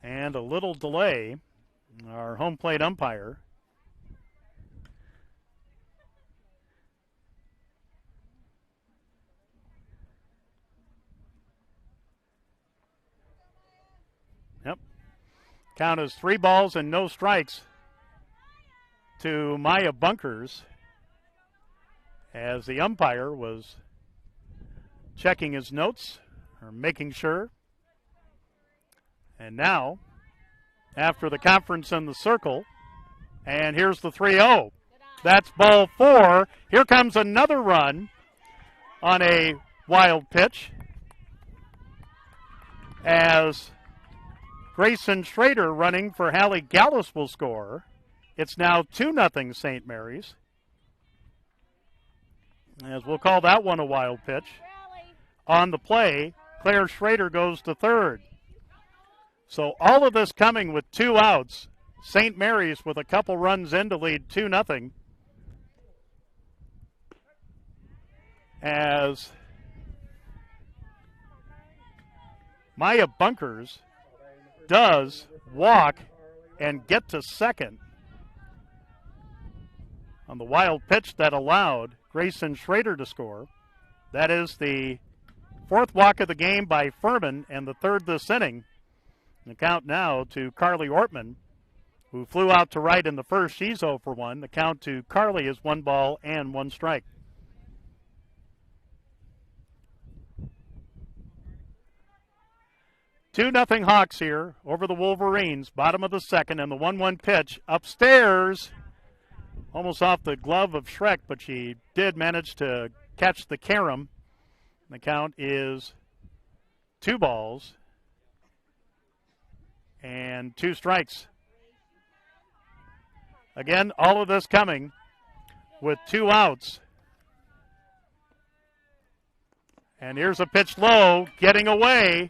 And a little delay. Our home plate umpire count is 3 balls and no strikes to Maya Bunkers, as the umpire was checking his notes or making sure. And now, after the conference in the circle, and here's the 3-0. That's ball 4. Here comes another run on a wild pitch, as Grayson Schrader running for Hallie Gallus will score. It's now 2-0 St. Mary's, as we'll call that one a wild pitch. On the play, Claire Schrader goes to third. So all of this coming with 2 outs. St. Mary's with a couple runs in to lead 2-0. As Maya Bunkers does walk and get to second on the wild pitch that allowed Grayson Schrader to score. That is the 4th walk of the game by Furman and the 3rd this inning. The count now to Carly Ortman, who flew out to right in the first. She's 0 for 1. The count to Carly is 1 ball and 1 strike. Two 2-0 Hawks here over the Wolverines, bottom of the 2nd, and the 1-1 pitch upstairs. Almost off the glove of Schreck, but she did manage to catch the carom. The count is 2 balls and 2 strikes. Again, all of this coming with 2 outs. And here's a pitch low, getting away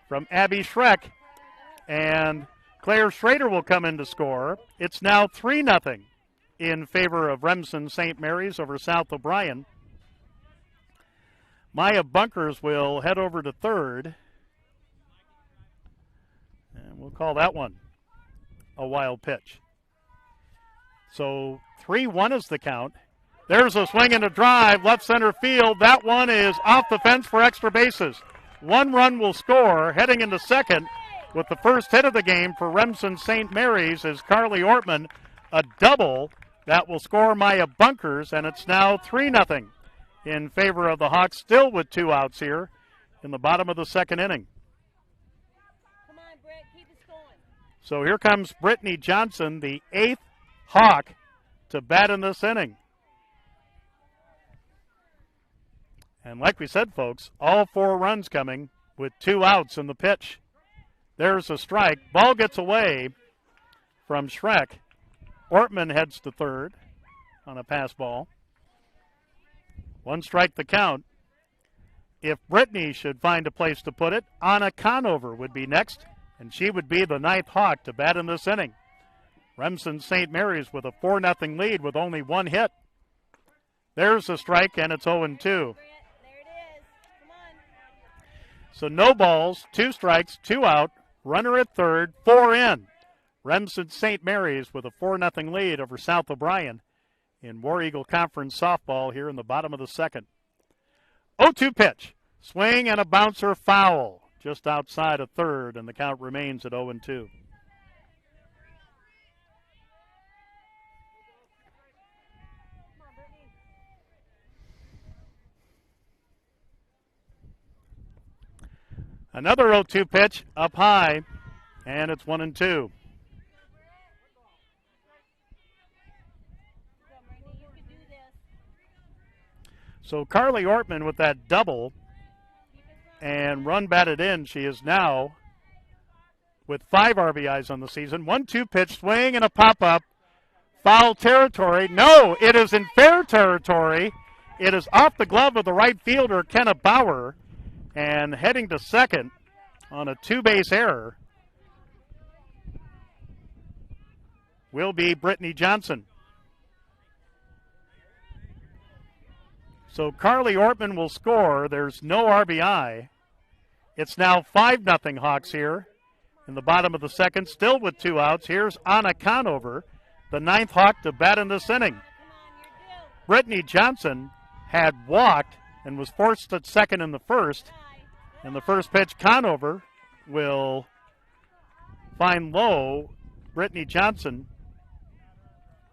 from Abby Schreck. And Claire Schrader will come in to score. It's now 3-0 in favor of Remsen St. Mary's over South O'Brien. Maya Bunkers will head over to third. And we'll call that one a wild pitch. So 3-1 is the count. There's a swing and a drive, left center field. That one is off the fence for extra bases. 1 run will score. Heading into second with the first hit of the game for Remsen St. Mary's is Carly Ortman. A double that will score Maya Bunkers, and it's now 3-0 in favor of the Hawks, still with 2 outs here in the bottom of the second inning. Come on, Britt, keep us going. So here comes Brittany Johnson, the 8th Hawk to bat in this inning. And like we said, folks, all 4 runs coming with 2 outs in the pitch. There's a strike. Ball gets away from Schreck. Ortman heads to third on a pass ball. 1 strike the count. If Brittany should find a place to put it, Anna Conover would be next, and she would be the 9th Hawk to bat in this inning. Remsen St. Mary's with a 4-0 lead with only 1 hit. There's a strike, and it's 0-2. So no balls, 2 strikes, 2 out, runner at third, 4 in. Remsen St. Mary's with a 4-0 lead over South O'Brien in War Eagle Conference softball here in the bottom of the second. 0-2 pitch. Swing and a bouncer foul just outside of third, and the count remains at 0-2. Another 0-2 pitch up high, and it's 1-2. So Carly Ortman with that double and run batted in. She is now with 5 RBIs on the season. 1-2 pitch, swing and a pop-up. Foul territory. No, it is in fair territory. It is off the glove of the right fielder, Kenna Bauer. And heading to second on a 2-base error will be Brittany Johnson. So Carly Ortman will score. There's no RBI. It's now 5-0 Hawks here in the bottom of the second, still with 2 outs. Here's Anna Conover, the 9th Hawk to bat in this inning. Brittany Johnson had walked and was forced at second in the first. And the first pitch, Conover will find low. Brittany Johnson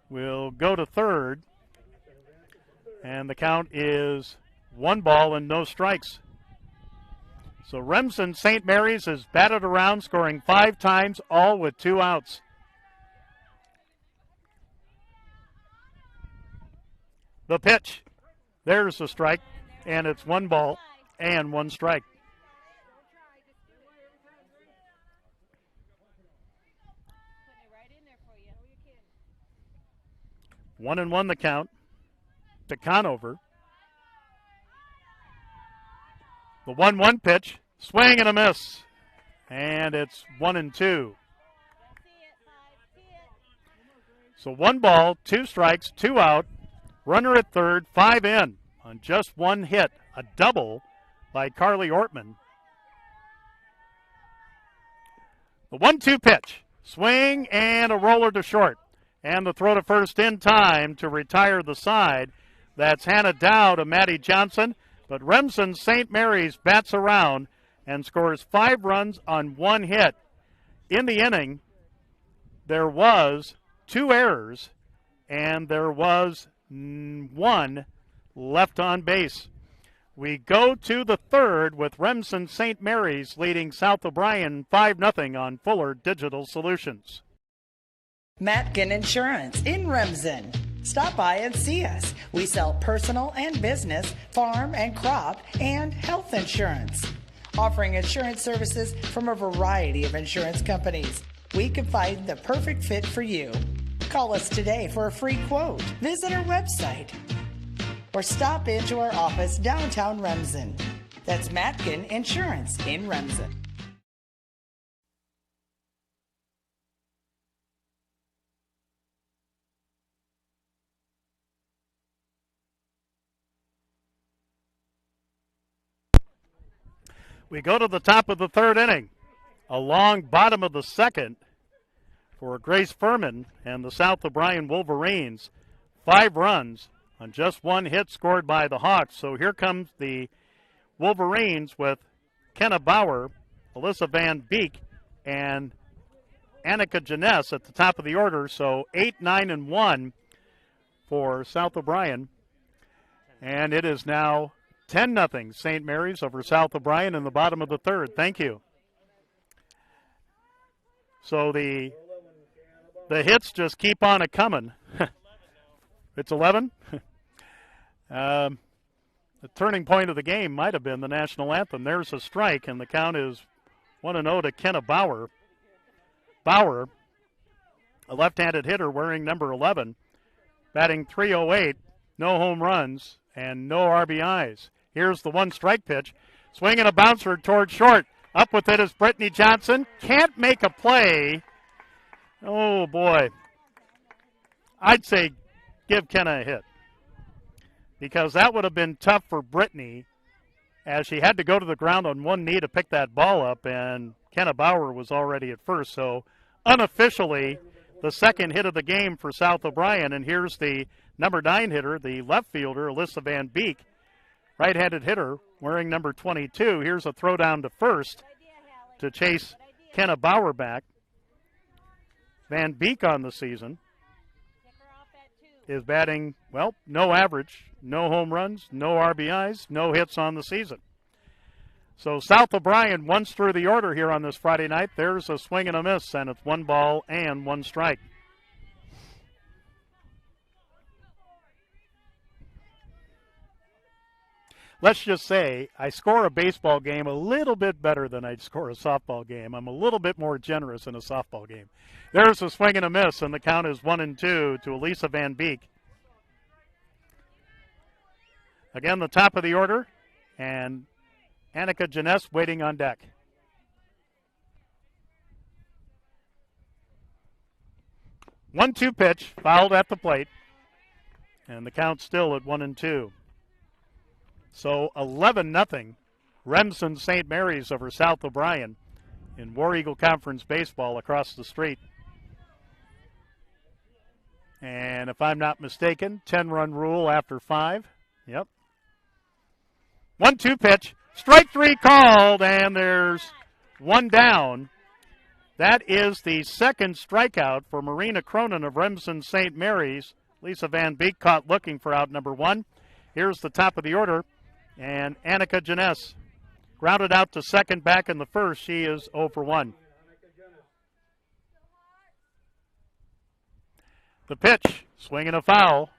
will go to third. And the count is 1 ball and no strikes. So Remsen St. Mary's has batted around, scoring 5 times, all with 2 outs. The pitch. There's the strike, and it's 1 ball and 1 strike. 1-1 the count to Conover. The 1-1 pitch, swing and a miss, and it's 1-2. So 1 ball, 2 strikes, 2 out, runner at third, 5 in on just 1 hit, a double by Carly Ortman. The 1-2 pitch, swing and a roller to short. And the throw to first in time to retire the side. That's Hannah Dow to Maddie Johnson. But Remsen St. Mary's bats around and scores 5 runs on 1 hit. In the inning, there was 2 errors, and there was 1 left on base. We go to the third with Remsen St. Mary's leading South O'Brien 5-0 on Fuller Digital Solutions. Matkin Insurance in Remsen. Stop by and see us. We sell personal and business, farm and crop, and health insurance. Offering insurance services from a variety of insurance companies. We can find the perfect fit for you. Call us today for a free quote. Visit our website or stop into our office downtown Remsen. That's Matkin Insurance in Remsen. We go to the top of the third inning. A long bottom of the second for Grace Furman and the South O'Brien Wolverines. 5 runs on just 1 hit scored by the Hawks. So here comes the Wolverines with Kenna Bauer, Alyssa Van Beek, and Annika Janess at the top of the order. So 8, 9, and 1 for South O'Brien. And it is now 10-0 St. Mary's over South O'Brien in the bottom of the third. Thank you. So the hits just keep on a-coming. It's 11. The turning point of the game might have been the national anthem. There's a strike, and the count is 1-0 to Kenna Bauer. Bauer, a left-handed hitter wearing number 11, batting .308, no home runs, and no RBIs. Here's the 1-strike pitch. Swinging a bouncer toward short. Up with it is Brittany Johnson. Can't make a play. Oh, boy. I'd say give Kenna a hit, because that would have been tough for Brittany, as she had to go to the ground on one knee to pick that ball up, and Kenna Bauer was already at first. So unofficially, the second hit of the game for South O'Brien. And here's the number 9 hitter, the left fielder, Alyssa Van Beek. Right-handed hitter wearing number 22. Here's a throw down to first to chase Kenna Bauer back. Van Beek on the season is batting, well, no average, no home runs, no RBIs, no hits on the season. So South O'Brien once through the order here on this Friday night. There's a swing and a miss, and it's 1 ball and 1 strike. Let's just say I score a baseball game a little bit better than I'd score a softball game. I'm a little bit more generous in a softball game. There's a swing and a miss, and the count is 1-2 to Elisa Van Beek. Again, the top of the order, and Annika Janess waiting on deck. One-two pitch, fouled at the plate, and the count still at 1-2. So 11-0 Remsen St. Mary's over South O'Brien in War Eagle Conference baseball across the street. And if I'm not mistaken, 10-run rule after 5. Yep. 1-2 pitch. Strike 3 called, and there's 1 down. That is the second strikeout for Marina Cronin of Remsen St. Mary's. Lisa Van Beek caught looking for out number 1. Here's the top of the order. And Annika Janess grounded out to second back in the first. She is 0 for 1. The pitch, swinging a foul.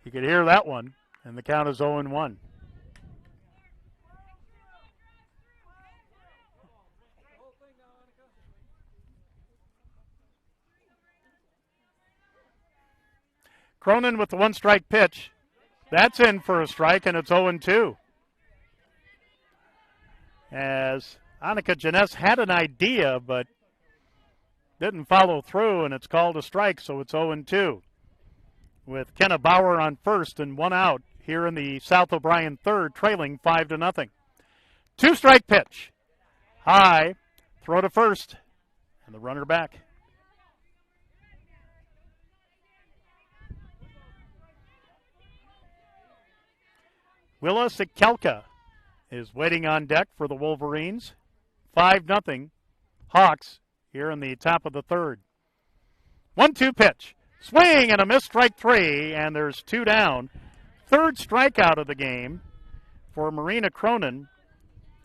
You could hear that one, and the count is 0-1. Cronin with the 1-strike pitch. That's in for a strike, and it's 0-2. As Annika Janess had an idea, but didn't follow through, and it's called a strike, so it's 0-2. With Kenna Bauer on first and 1 out here in the South O'Brien third, trailing 5-0. 2-strike pitch. High, throw to first, and the runner back. Willa Sikelka is waiting on deck for the Wolverines. 5-0 Hawks here in the top of the third. 1-2 pitch. Swing and a miss, strike 3, and there's 2 down. Third strikeout of the game for Marina Cronin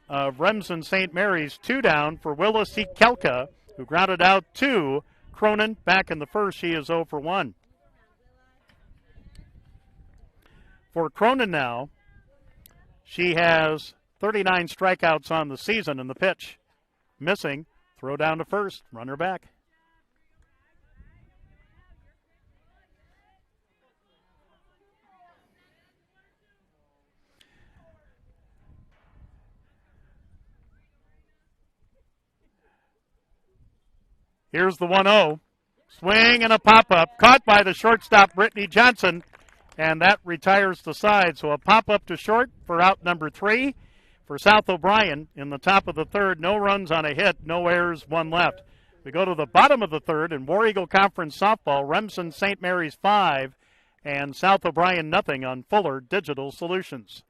of Remsen St. Mary's. 2 down for Willa Sikelka, who grounded out 2. Cronin back in the first. She is 0 for 1. For Cronin now, she has 39 strikeouts on the season, and the pitch missing. Throw down to first, runner back. Here's the 1-0. Swing and a pop-up. Caught by the shortstop, Brittany Johnson, and that retires the side. So a pop-up to short for out number 3 for South O'Brien in the top of the third. No runs on a hit, no errors, 1 left. We go to the bottom of the third in War Eagle Conference softball. Remsen St. Mary's 5 and South O'Brien nothing on Fuller Digital Solutions.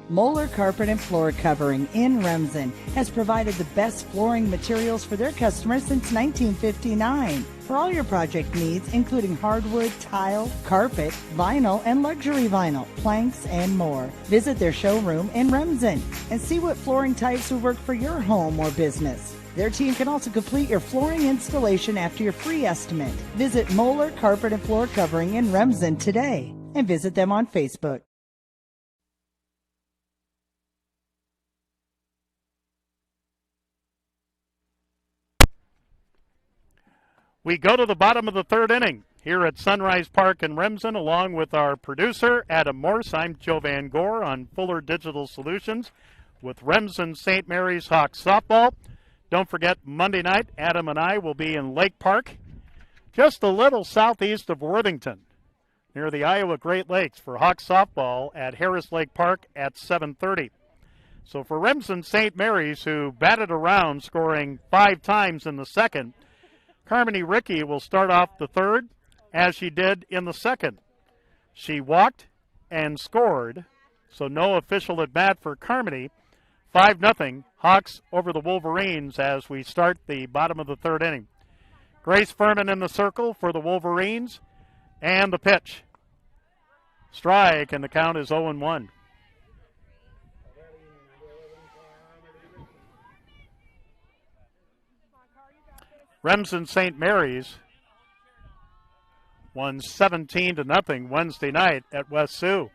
Moeller Carpet and Floor Covering in Remsen has provided the best flooring materials for their customers since 1959. For all your project needs, including hardwood, tile, carpet, vinyl, and luxury vinyl, planks, and more. Visit their showroom in Remsen and see what flooring types would work for your home or business. Their team can also complete your flooring installation after your free estimate. Visit Moeller Carpet and Floor Covering in Remsen today and visit them on Facebook. We go to the bottom of the third inning here at Sunrise Park in Remsen, along with our producer, Adam Morse. I'm Joe Van Gore on Fuller Digital Solutions with Remsen St. Mary's Hawks softball. Don't forget, Monday night, Adam and I will be in Lake Park, just a little southeast of Worthington, near the Iowa Great Lakes, for Hawks softball at Harris Lake Park at 7:30. So for Remsen St. Mary's, who batted around, scoring 5 times in the second, Carmody Ricky will start off the third as she did in the second. She walked and scored, so no official at bat for Carmody. 5-0 Hawks over the Wolverines as we start the bottom of the third inning. Grace Furman in the circle for the Wolverines, and the pitch. Strike, and the count is 0-1. Remsen St. Mary's won 17-0 Wednesday night at West Sioux.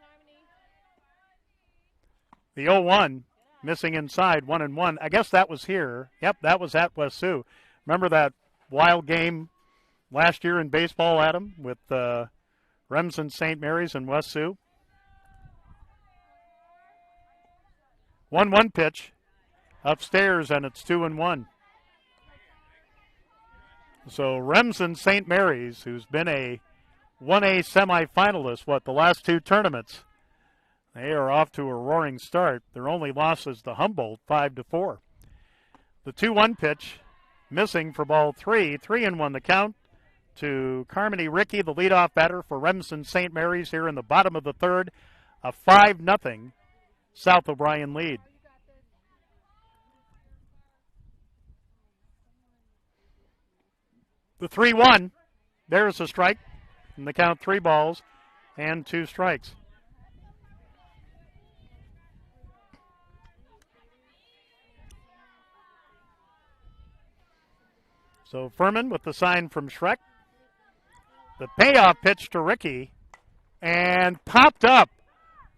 The 0-1 missing inside, 1-1. I guess that was here. Yep, that was at West Sioux. Remember that wild game last year in baseball, Adam, with Remsen St. Mary's and West Sioux? 1-1 pitch upstairs, and it's 2-1. So Remsen St. Mary's, who's been a 1A semifinalist, the last 2 tournaments, they are off to a roaring start. Their only loss is to Humboldt, 5-4. The 2-1 pitch missing for ball 3, 3-1 the count to Carmody Ricky, the leadoff batter for Remsen St. Mary's here in the bottom of the third. A 5-0 South O'Brien lead. The 3-1, there's a strike, and the count 3 balls and 2 strikes. So Furman with the sign from Schreck. The payoff pitch to Ricky, and popped up.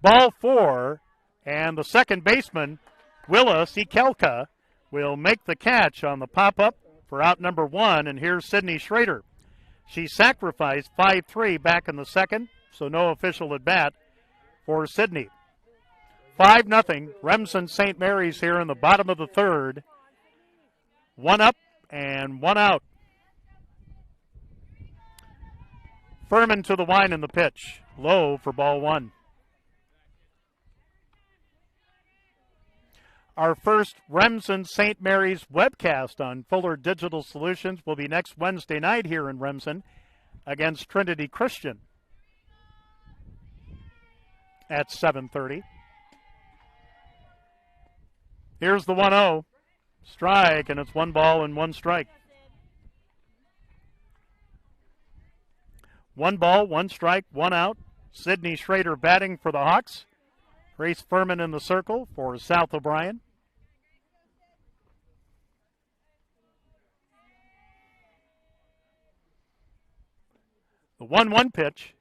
Ball 4, and the second baseman, Willa Sikelka, will make the catch on the pop-up for out number 1, and here's Sydney Schrader. She sacrificed 5-3 back in the second, so no official at bat for Sydney. 5-0 Remsen St. Mary's here in the bottom of the third. 1 up and 1 out. Furman to the line in the pitch. Low for ball 1. Our first Remsen St. Mary's webcast on Fuller Digital Solutions will be next Wednesday night here in Remsen against Trinity Christian at 7:30. Here's the 1-0. Strike, and it's 1 ball and 1 strike. 1 ball, 1 strike, 1 out. Sydney Schrader batting for the Hawks. Grace Furman in the circle for South O'Brien. The 1-1 pitch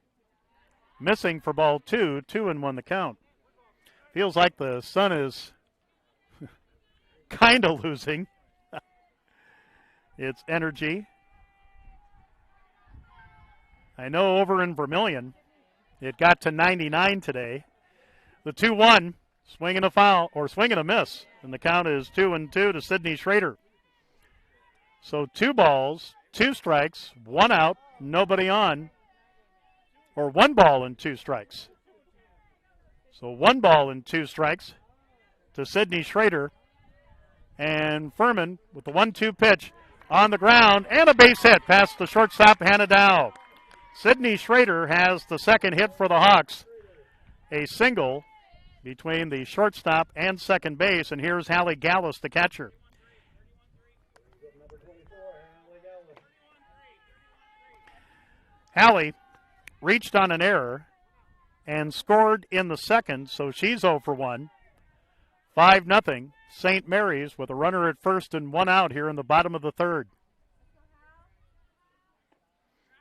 missing for ball 2, 2-1 the count. Feels like the sun is kind of losing its energy. I know over in Vermilion, it got to 99 today. The 2-1, swing and a foul, or swing and a miss, and the count is 2-2 to Sydney Schrader. So 2 balls, 2 strikes, 1 out, nobody on, or 1 ball and 2 strikes. So 1 ball and 2 strikes to Sydney Schrader, and Furman with the 1-2 pitch on the ground, and a base hit past the shortstop, Hannah Dow. Sydney Schrader has the second hit for the Hawks, a single between the shortstop and second base, and here's Hallie Gallus, the catcher. Hallie reached on an error and scored in the second, so she's 0 for 1. 5-0, St. Mary's with a runner at first and 1 out here in the bottom of the third.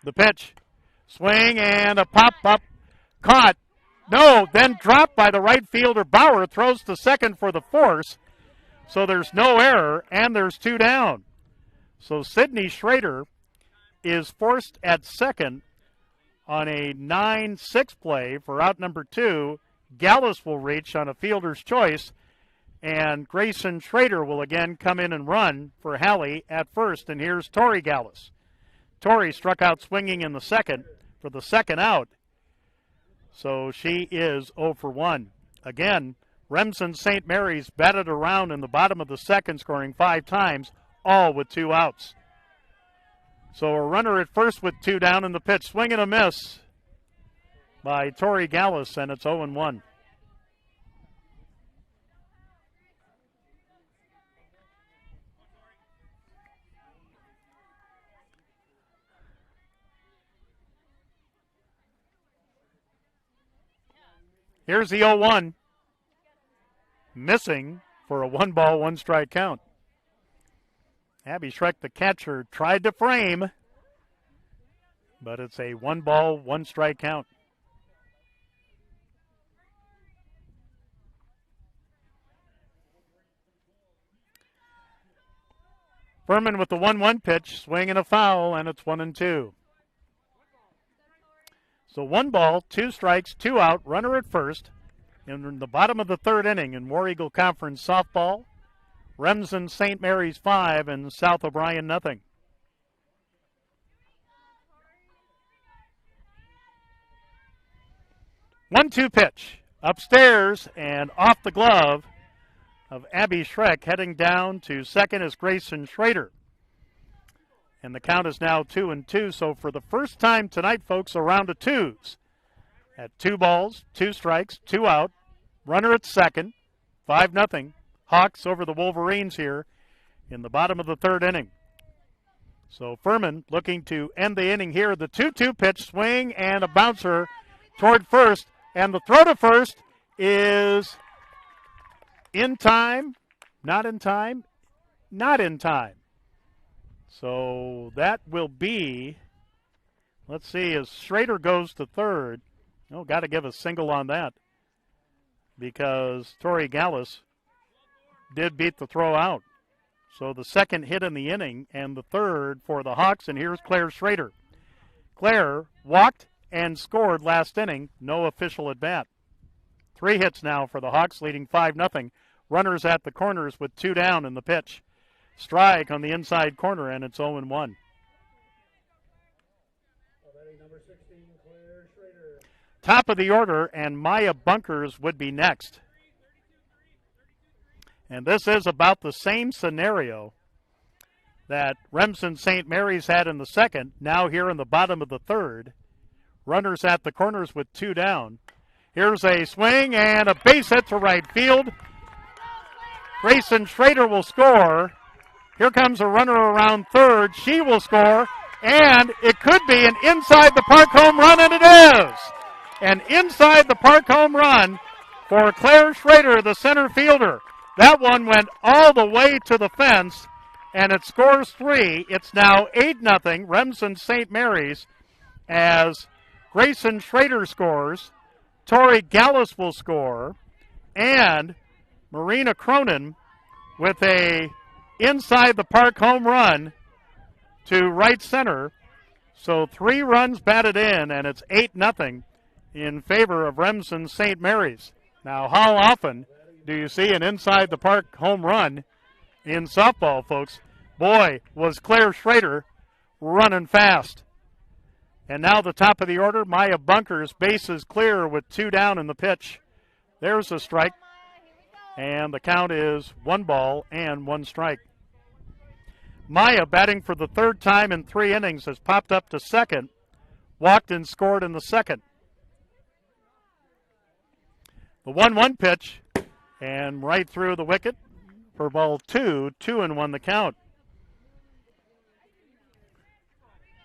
The pitch, swing and a pop-up, caught. No, then dropped by the right fielder. Bauer throws to second for the force, so there's no error, and there's 2 down. So Sydney Schrader is forced at second on a 9-6 play for out number 2. Gallus will reach on a fielder's choice, and Grayson Schrader will again come in and run for Hallie at first, and here's Tori Gallus. Tori struck out swinging in the second for the second out, so she is 0 for 1. Again, Remsen St. Mary's batted around in the bottom of the second, scoring 5 times, all with 2 outs. So a runner at first with 2 down, in the pitch, swing and a miss by Tori Gallus, and it's 0-1. Here's the 0-1, missing for a 1-ball, 1-strike count. Abby Schreck, the catcher, tried to frame, but it's a 1-ball, 1-strike count. Furman with the 1-1 pitch, swing and a foul, and it's 1-2. So 1 ball, 2 strikes, 2 out, runner at first in the bottom of the third inning in War Eagle Conference softball. Remsen St. Mary's 5 and South O'Brien nothing. One-two pitch upstairs and off the glove of Abby Schreck, heading down to second is Grayson Schrader. And the count is now 2-2. So for the first time tonight, folks, a round of 2s. At 2 balls, 2 strikes, 2 out. Runner at second, 5-0. Hawks over the Wolverines here in the bottom of the third inning. So Furman looking to end the inning here. The 2-2 pitch, swing and a bouncer toward first. And the throw to first is in time, not in time, not in time. So that will be, let's see, as Schrader goes to third. Oh, got to give a single on that because Tori Gallus did beat the throw out. So the second hit in the inning and the third for the Hawks, and here's Claire Schrader. Claire walked and scored last inning, no official at bat. 3 hits now for the Hawks, leading 5-0. Runners at the corners with 2 down in the pitch. Strike on the inside corner, and it's 0-1. Top of the order, and Maya Bunkers would be next. And this is about the same scenario that Remsen St. Mary's had in the second, now here in the bottom of the third. Runners at the corners with 2 down. Here's a swing and a base hit to right field. Grayson Schrader will score. Here comes a runner around third. She will score, and it could be an inside the park home run, and it is. An inside the park home run for Claire Schrader, the center fielder. That one went all the way to the fence, and it scores 3. It's now 8-0, Remsen St. Mary's, as Grayson Schrader scores. Tori Gallus will score. And Marina Cronin with a inside the park home run to right center. So 3 runs batted in, and it's 8-0 in favor of Remsen St. Mary's. Now, how often do you see an inside the park home run in softball, folks? Boy, was Claire Schrader running fast. And now the top of the order, Maya Bunkers, bases clear with 2 down in the pitch. There's a strike, and the count is 1 ball and 1 strike. Maya, batting for the 3rd time in 3 innings, has popped up to second, walked and scored in the second. The 1-1 pitch, and right through the wicket for ball 2, 2-1 the count.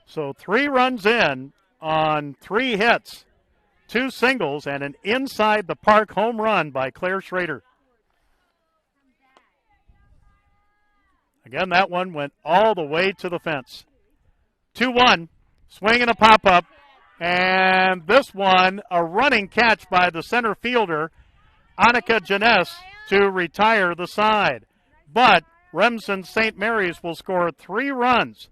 So 3 runs in on 3 hits, 2 singles, and an inside the park home run by Claire Schrader. Again, that one went all the way to the fence. 2-1, swing and a pop-up, and this one a running catch by the center fielder, Annika Janess, to retire the side. But Remsen St. Mary's will score 3 runs.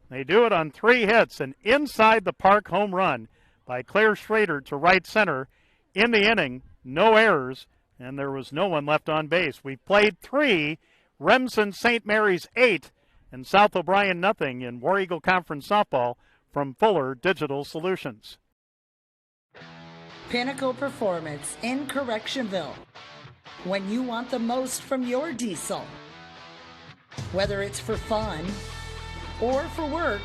They do it on 3 hits, an inside the park home run by Claire Schrader to right center. In the inning, no errors, and there was no one left on base. We played 3, Remsen St. Mary's 8, and South O'Brien nothing in War Eagle Conference softball from Fuller Digital Solutions. Pinnacle Performance in Correctionville. When you want the most from your diesel, whether it's for fun or for work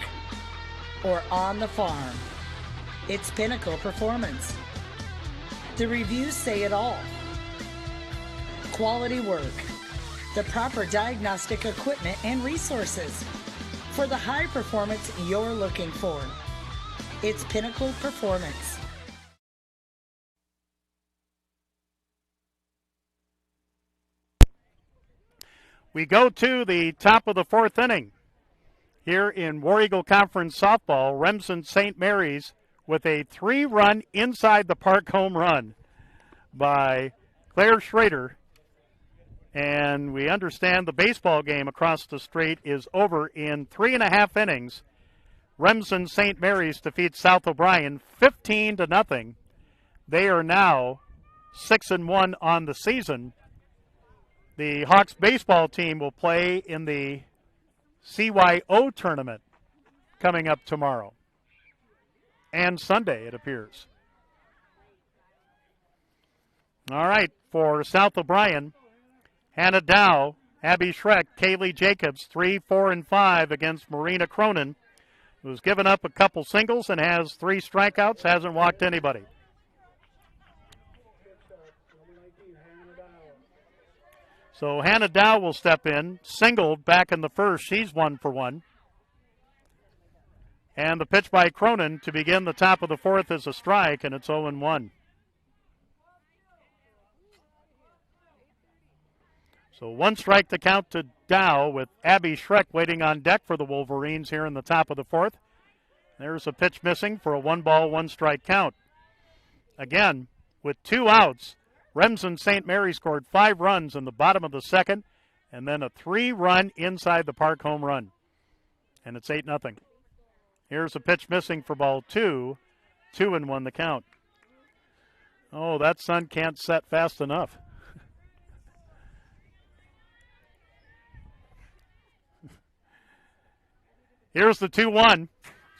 or on the farm, it's Pinnacle Performance. The reviews say it all. Quality work, the proper diagnostic equipment and resources for the high performance you're looking for. It's Pinnacle Performance. We go to the top of the 4th inning here in War Eagle Conference softball. Remsen St. Mary's with a 3-run inside the park home run by Claire Schrader. And we understand the baseball game across the street is over in 3.5 innings. Remsen St. Mary's defeats South O'Brien 15-0. They are now 6-1 on the season. The Hawks baseball team will play in the CYO tournament coming up tomorrow and Sunday, it appears. All right, for South O'Brien, Hannah Dow, Abby Schreck, Kaylee Jacobs, 3, 4, and 5 against Marina Cronin, who's given up a couple singles and has 3 strikeouts, hasn't walked anybody. So Hannah Dow will step in, singled back in the first. She's 1 for 1. And the pitch by Cronin to begin the top of the 4th is a strike, and it's 0-1. So 1 strike to count to Dow, with Abby Schreck waiting on deck for the Wolverines here in the top of the 4th. There's a pitch missing for a 1-ball, 1-strike count. Again, with 2 outs, Remsen St. Mary scored 5 runs in the bottom of the 2nd, and then a 3-run inside the park home run. And it's 8-0. Here's a pitch missing for ball 2, 2-1 the count. Oh, that sun can't set fast enough. Here's the 2-1.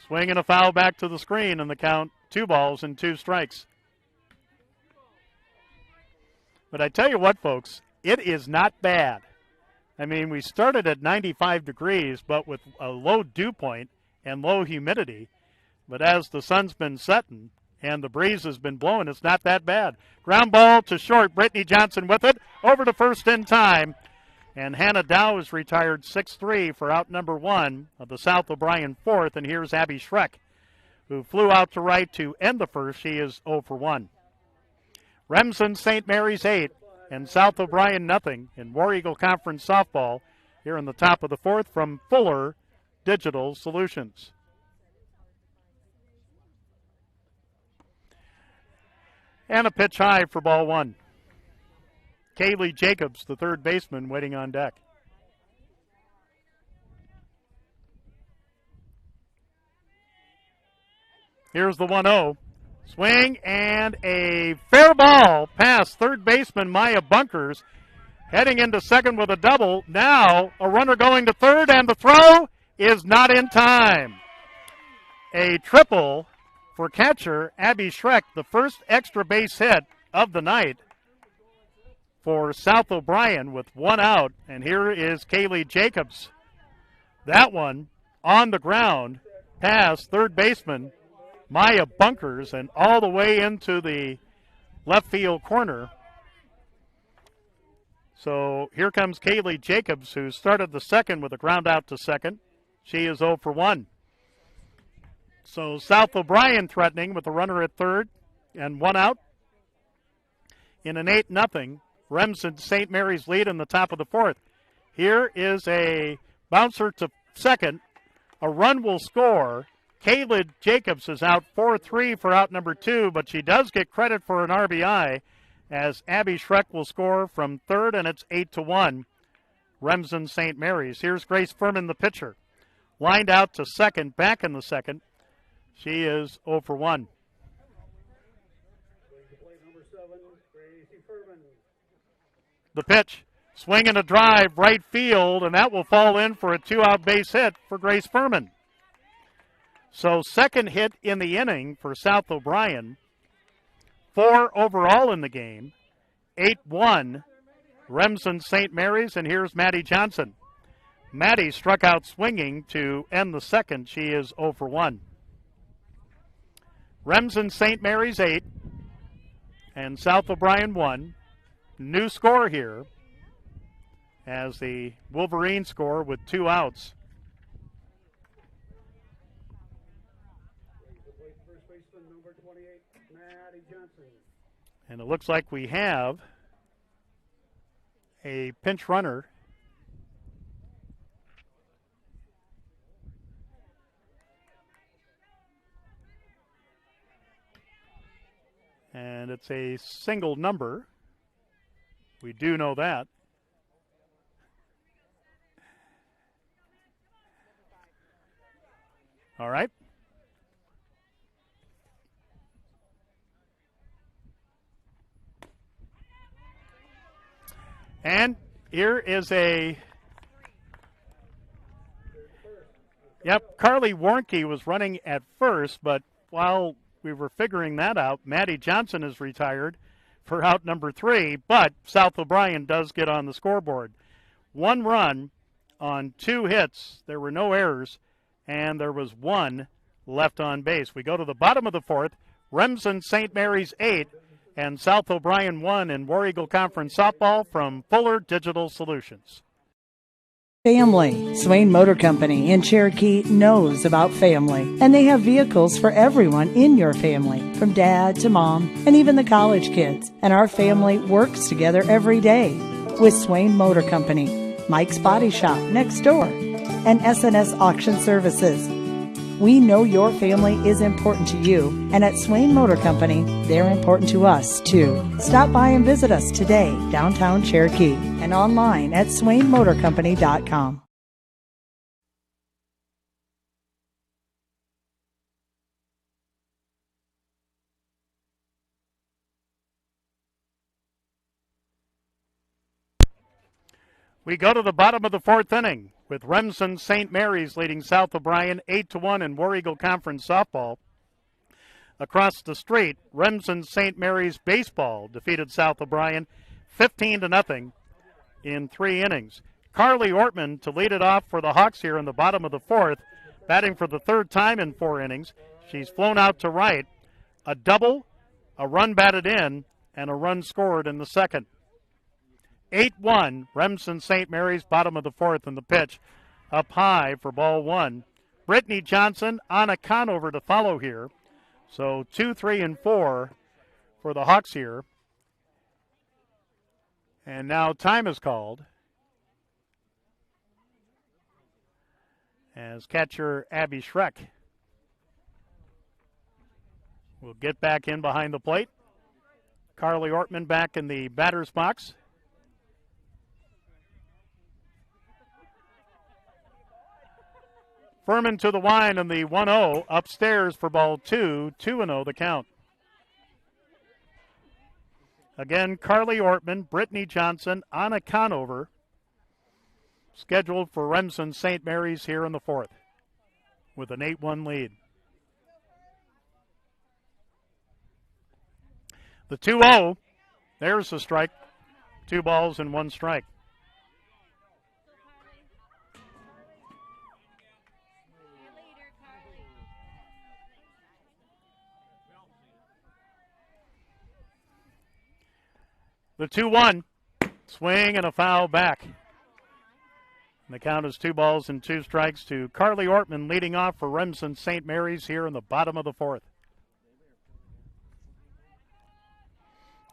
Swing and a foul back to the screen, and the count 2 balls and 2 strikes. But I tell you what, folks, it is not bad. I mean, we started at 95 degrees, but with a low dew point and low humidity. But as the sun's been setting and the breeze has been blowing, it's not that bad. Ground ball to short. Brittany Johnson with it. Over to first in time. And Hannah Dow is retired 6-3 for out number 1 of the South O'Brien 4th. And here's Abby Schreck, who flew out to right to end the first. She is 0 for 1. Remsen St. Mary's 8 and South O'Brien nothing in War Eagle Conference softball here in the top of the 4th from Fuller Digital Solutions. And a pitch high for ball one. Kaylee Jacobs, the third baseman, waiting on deck. Here's the 1-0. Swing and a fair ball past third baseman Maya Bunkers. Heading into second with a double. Now a runner going to third, and the throw is not in time. A triple for catcher Abby Schreck, the first extra base hit of the night for South O'Brien with one out. And here is Kaylee Jacobs. That one on the ground past third baseman Maya Bunkers and all the way into the left field corner. So here comes Kaylee Jacobs, who started the second with a ground out to second. She is 0 for 1. So South O'Brien threatening with a runner at third and one out in an 8-0 Remsen St. Mary's lead in the top of the fourth. Here is a bouncer to second. A run will score. Kaylee Jacobs is out 4-3 for out number 2, but she does get credit for an RBI as Abby Schreck will score from third, and it's 8-1. Remsen St. Mary's. Here's Grace Furman, the pitcher. Lined out to second, back in the second. She is 0 for 1. The pitch. Swing and a drive, right field, and that will fall in for a 2-out base hit for Grace Furman. So second hit in the inning for South O'Brien. 4 overall in the game. 8-1 Remsen St. Mary's, and here's Maddie Johnson. Maddie struck out swinging to end the second. She is 0 for 1. Remsen St. Mary's 8 and South O'Brien 1. New score here as the Wolverines score with 2 outs. And it looks like we have a pinch runner. And it's a single number. We do know that. All right. And here is Carly Warnke was running at first, but while we were figuring that out, Maddie Johnson is retired for out number 3, but South O'Brien does get on the scoreboard. 1 run on 2 hits. There were no errors, and there was 1 left on base. We go to the bottom of the fourth. Remsen St. Mary's 8 and South O'Brien 1 in War Eagle Conference softball from Fuller Digital Solutions. Family. Swain Motor Company in Cherokee knows about family, and they have vehicles for everyone in your family, from dad to mom and even the college kids. And our family works together every day with Swain Motor Company, Mike's Body Shop next door, and SNS Auction Services. We know your family is important to you, and at Swain Motor Company, they're important to us, too. Stop by and visit us today, downtown Cherokee, and online at swainmotorcompany.com. We go to the bottom of the fourth inning with Remsen St. Mary's leading South O'Brien 8-1 in War Eagle Conference softball. Across the street, Remsen St. Mary's baseball defeated South O'Brien 15-0 in 3 innings. Carly Ortman to lead it off for the Hawks here in the bottom of the fourth, batting for the 3rd time in 4 innings. She's flown out to right. A double, a run batted in, and a run scored in the second. 8-1, Remsen St. Mary's, bottom of the fourth, and the pitch up high for ball 1. Brittany Johnson on a Conover to follow here. So 2, 3, and 4 for the Hawks here. And now time is called as catcher Abby Schreck will get back in behind the plate. Carly Ortman back in the batter's box. Furman to the line in the 1-0. Upstairs for ball 2. 2-0 the count. Again, Carly Ortman, Brittany Johnson, Anna Conover, scheduled for Remsen St. Mary's here in the 4th with an 8-1 lead. The 2-0, there's the strike. 2 balls and 1 strike. The 2-1, swing and a foul back. And the count is 2 balls and 2 strikes to Carly Ortman, leading off for Remsen St. Mary's here in the bottom of the 4th.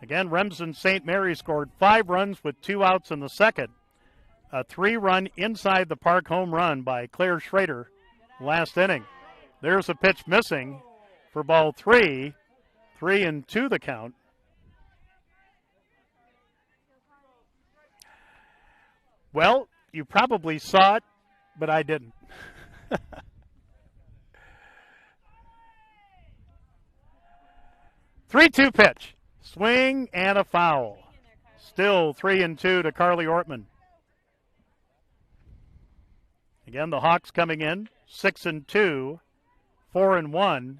Again, Remsen St. Mary's scored 5 runs with 2 outs in the 2nd. A 3-run inside the park home run by Claire Schrader last inning. There's a pitch missing for ball 3. 3-2 the count. Well, you probably saw it, but I didn't. 3-2 pitch. Swing and a foul. Still 3-2 to Carly Ortman. Again, the Hawks coming in 6-2, 4-1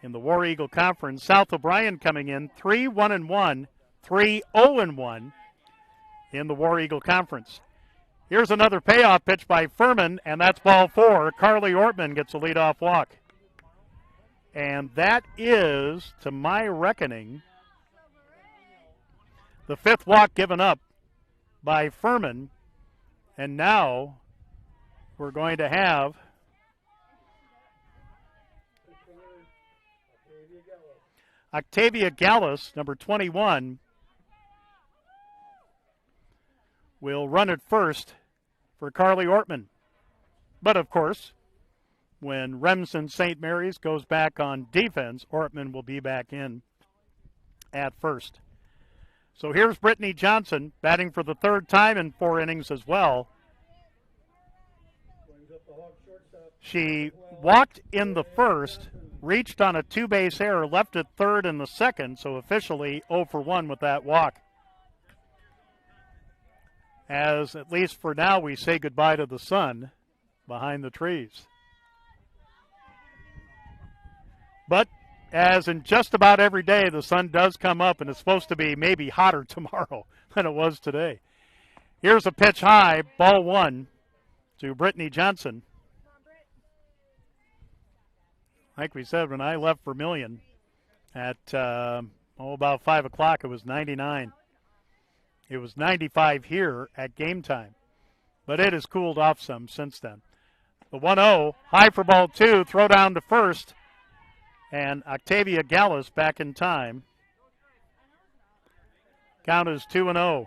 in the War Eagle Conference. South O'Brien coming in 3-1-1, 3-0-1 in the War Eagle Conference. Here's another payoff pitch by Furman, and that's ball 4. Carly Ortman gets a leadoff walk. And that is, to my reckoning, the 5th walk given up by Furman. And now we're going to have Octavia Gallus, number 21, will run it first for Carly Ortman. But, of course, when Remsen St. Mary's goes back on defense, Ortman will be back in at first. So here's Brittany Johnson batting for the 3rd time in 4 innings as well. She walked in the 1st, reached on a 2-base error, left it 3rd in the 2nd, so officially 0 for 1 with that walk. As, at least for now, we say goodbye to the sun behind the trees. But, as in just about every day, the sun does come up, and it's supposed to be maybe hotter tomorrow than it was today. Here's a pitch high, ball 1 to Brittany Johnson. Like we said, when I left Vermilion at about 5 o'clock, it was 99. It was 95 here at game time, but it has cooled off some since then. The 1-0, high for ball 2, throw down to first, and Octavia Gallus back in time. Count is 2-0.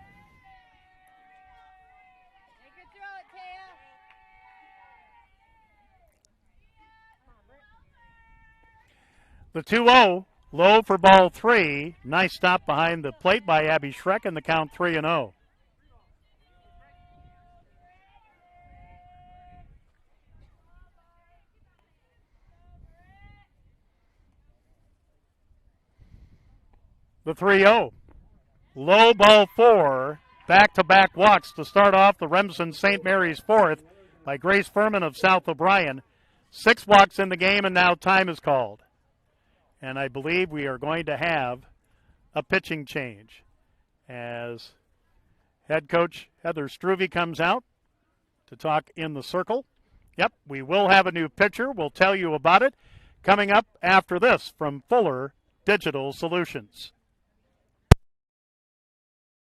The 2-0, low for ball 3. Nice stop behind the plate by Abby Schreck, and the count 3-0. The 3-0, low, ball 4. Back-to-back walks to start off the Remsen St. Mary's 4th by Grace Furman of South O'Brien. 6 walks in the game, and now time is called. And I believe we are going to have a pitching change as head coach Heather Struve comes out to talk in the circle. Yep, we will have a new pitcher. We'll tell you about it coming up after this from Fuller Digital Solutions.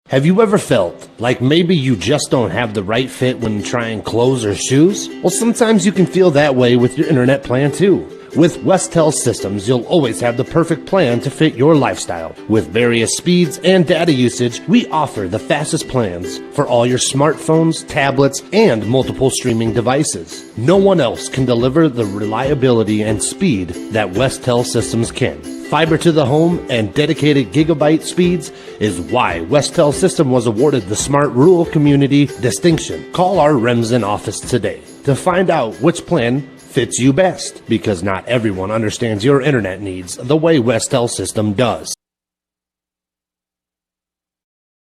Have you ever felt like maybe you just don't have the right fit when trying clothes or shoes? Well, sometimes you can feel that way with your internet plan too. With Westel Systems, you'll always have the perfect plan to fit your lifestyle. With various speeds and data usage, we offer the fastest plans for all your smartphones, tablets, and multiple streaming devices. No one else can deliver the reliability and speed that Westel Systems can. Fiber to the home and dedicated gigabyte speeds is why Westel System was awarded the Smart Rural Community distinction. Call our Remsen office today to find out which plan fits you best, because not everyone understands your internet needs the way Westel System does.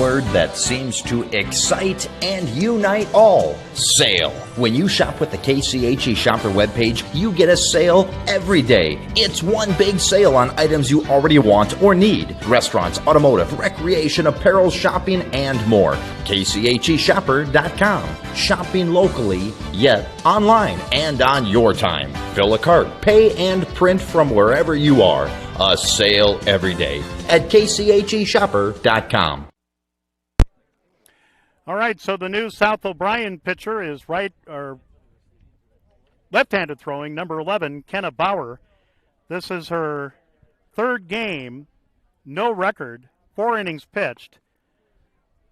Word that seems to excite and unite all. Sale. When you shop with the KCHE Shopper webpage, you get a sale every day. It's one big sale on items you already want or need. Restaurants, automotive, recreation, apparel, shopping, and more. KCHEshopper.com. Shopping locally, yet online and on your time. Fill a cart, pay, and print from wherever you are. A sale every day at KCHEshopper.com. All right, so the new South O'Brien pitcher is left-handed throwing, number 11, Kenna Bauer. This is her third game, no record, 4 innings pitched,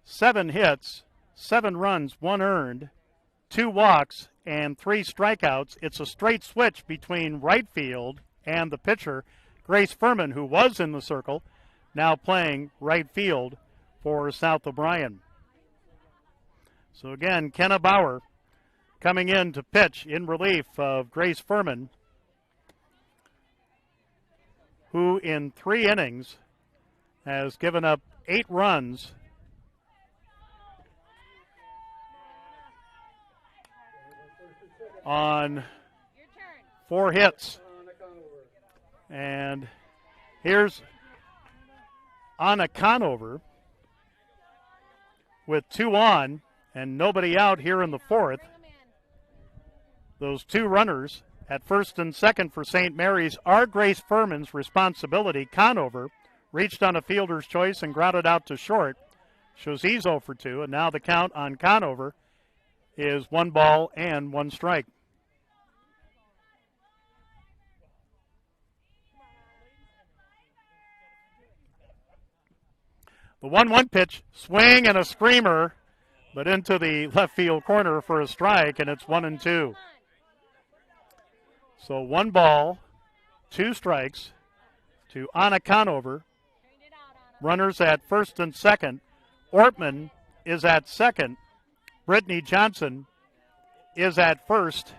7 hits, 7 runs, 1 earned, 2 walks, and 3 strikeouts. It's a straight switch between right field and the pitcher, Grace Furman, who was in the circle, now playing right field for South O'Brien. So again, Kenna Bauer coming in to pitch in relief of Grace Furman, who in 3 innings has given up 8 runs on 4 hits. And here's Anna Conover with 2 on and nobody out here in the 4th. Those 2 runners at first and second for St. Mary's are Grace Furman's responsibility. Conover reached on a fielder's choice and grounded out to short. Shows he's 0 for 2, and now the count on Conover is 1 ball and 1 strike. The 1-1 pitch, swing and a screamer, but into the left field corner for a strike, and it's 1-2. So 1 ball, 2 strikes to Anna Conover. Runners at first and second. Ortman is at second. Brittany Johnson is at first.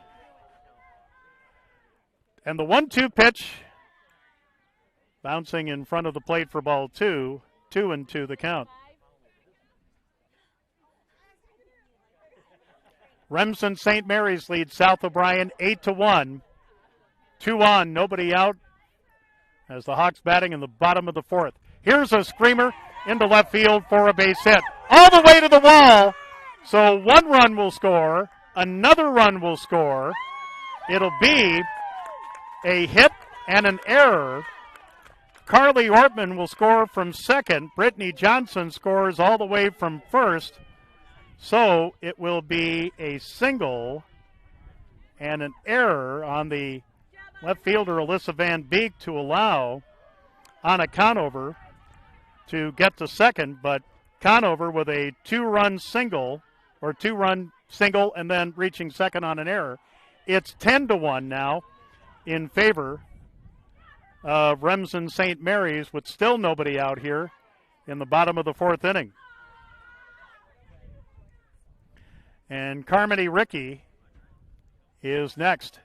And the 1-2 pitch, bouncing in front of the plate for ball 2, 2-2 the count. Remsen St. Mary's leads South O'Brien 8-1. 2 on, nobody out, as the Hawks batting in the bottom of the 4th. Here's a screamer into left field for a base hit. All the way to the wall. So 1 run will score. Another run will score. It'll be a hit and an error. Carly Ortman will score from second. Brittany Johnson scores all the way from first. So it will be a single and an error on the left fielder, Alyssa Van Beek, to allow Anna Conover to get to second. But Conover with a 2-run single, or 2-run single, and then reaching second on an error. It's 10-1 now in favor of Remsen St. Mary's, with still nobody out here in the bottom of the 4th inning. And Carmody Rickey is next.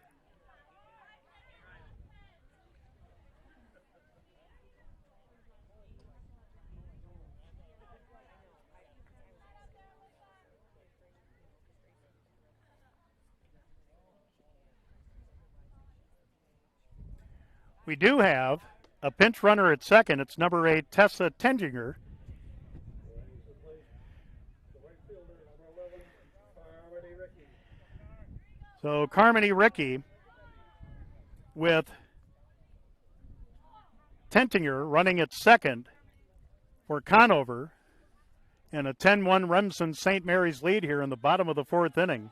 We do have a pinch runner at second. It's number 8, Tessa Tenginger. So Carmody Rickey with Tentinger running at second for Conover, and a 10-1 Remsen St. Mary's lead here in the bottom of the 4th inning.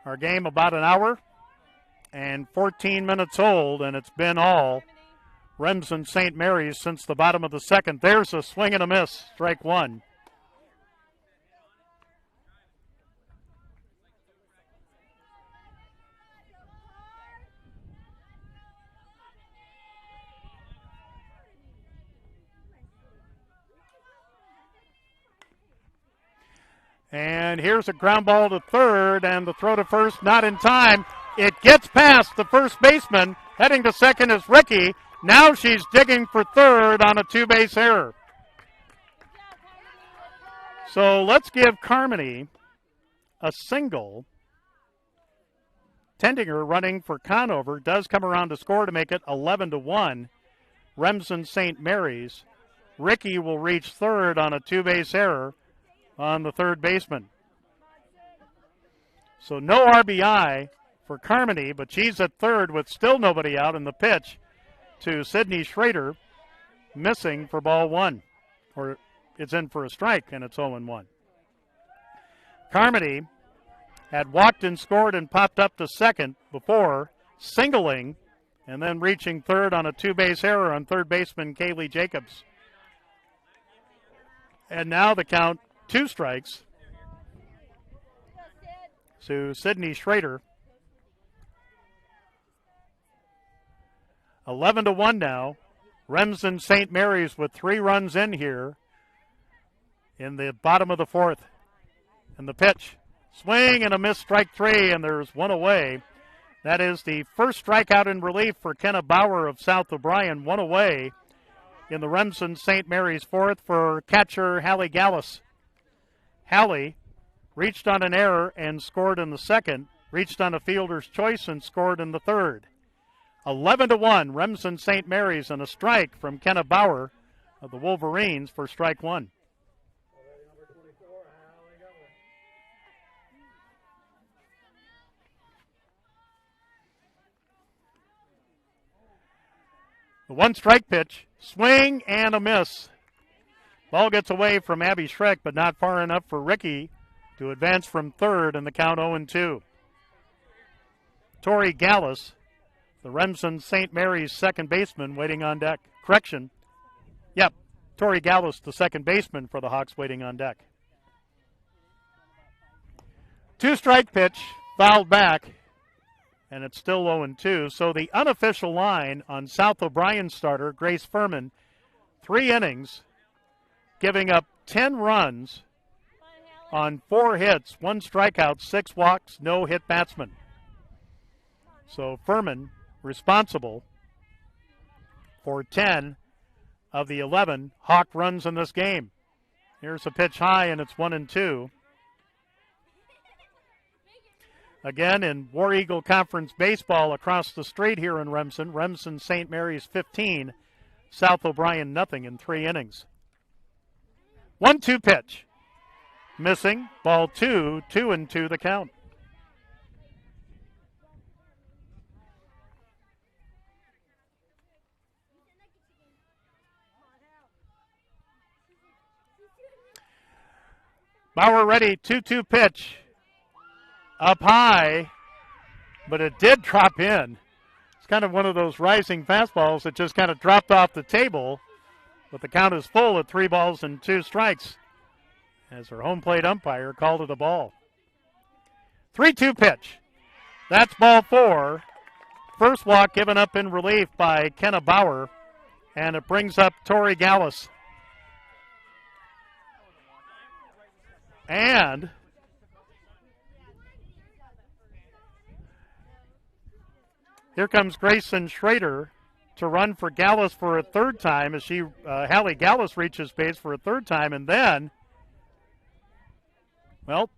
Our game about an hour and 14 minutes old, and it's been all Remsen St. Mary's since the bottom of the second. There's a swing and a miss, strike one. And here's a ground ball to third, and the throw to first not in time. It gets past the first baseman. Heading to second is Ricky. Now she's digging for third on a two-base error. So let's give Carmody a single. Tendinger running for Conover does come around to score to make it 11-1. Remsen St. Mary's. Ricky will reach third on a two-base error on the third baseman. So no RBI for Carmody, but she's at third with still nobody out, in the pitch to Sydney Schrader, missing for ball one. Or it's in for a strike, and it's 0-1. Carmody had walked and scored and popped up to second before, singling and then reaching third on a two-base error on third baseman Kaylee Jacobs. And now the count, 2 strikes to Sydney Schrader. 11-1 now. Remsen St. Mary's with 3 runs in here in the bottom of the fourth. And the pitch, swing and a miss, strike 3, and there's one away. That is the first strikeout in relief for Kenna Bauer of South O'Brien. One away in the Remsen St. Mary's fourth for catcher Hallie Gallus. Hallie reached on an error and scored in the second, reached on a fielder's choice and scored in the third. 11-1, Remsen St. Mary's, and a strike from Kenna Bauer of the Wolverines for strike 1. The one strike pitch, swing and a miss. Ball gets away from Abby Schreck, but not far enough for Ricky to advance from third in the count 0-2. Tori Gallus, the Remsen St. Mary's second baseman, waiting on deck. Correction. Yep, Tori Gallus, the second baseman for the Hawks, waiting on deck. 2-strike pitch, fouled back, and it's still 0-2. So the unofficial line on South O'Brien starter Grace Furman, 3 innings, giving up 10 runs on 4 hits, 1 strikeout, 6 walks, no hit batsman. So Furman responsible for 10 of the 11 Hawk runs in this game. Here's a pitch high, and it's 1-2. Again, in War Eagle Conference baseball across the street here in Remsen, Remsen St. Mary's 15, South O'Brien nothing in 3 innings. 1-2 pitch. Missing, ball 2, 2-2 the count. Bauer ready, 2-2 pitch. Up high, but it did drop in. It's kind of one of those rising fastballs that just kind of dropped off the table, but the count is full at 3 balls and 2 strikes as her home plate umpire called it a ball. 3-2 pitch. That's ball 4. First walk given up in relief by Kenna Bauer, and it brings up Tori Gallus. And here comes Grayson Schrader to run for Gallus for a third time as Hallie Gallus reaches base for a third time, and then, well,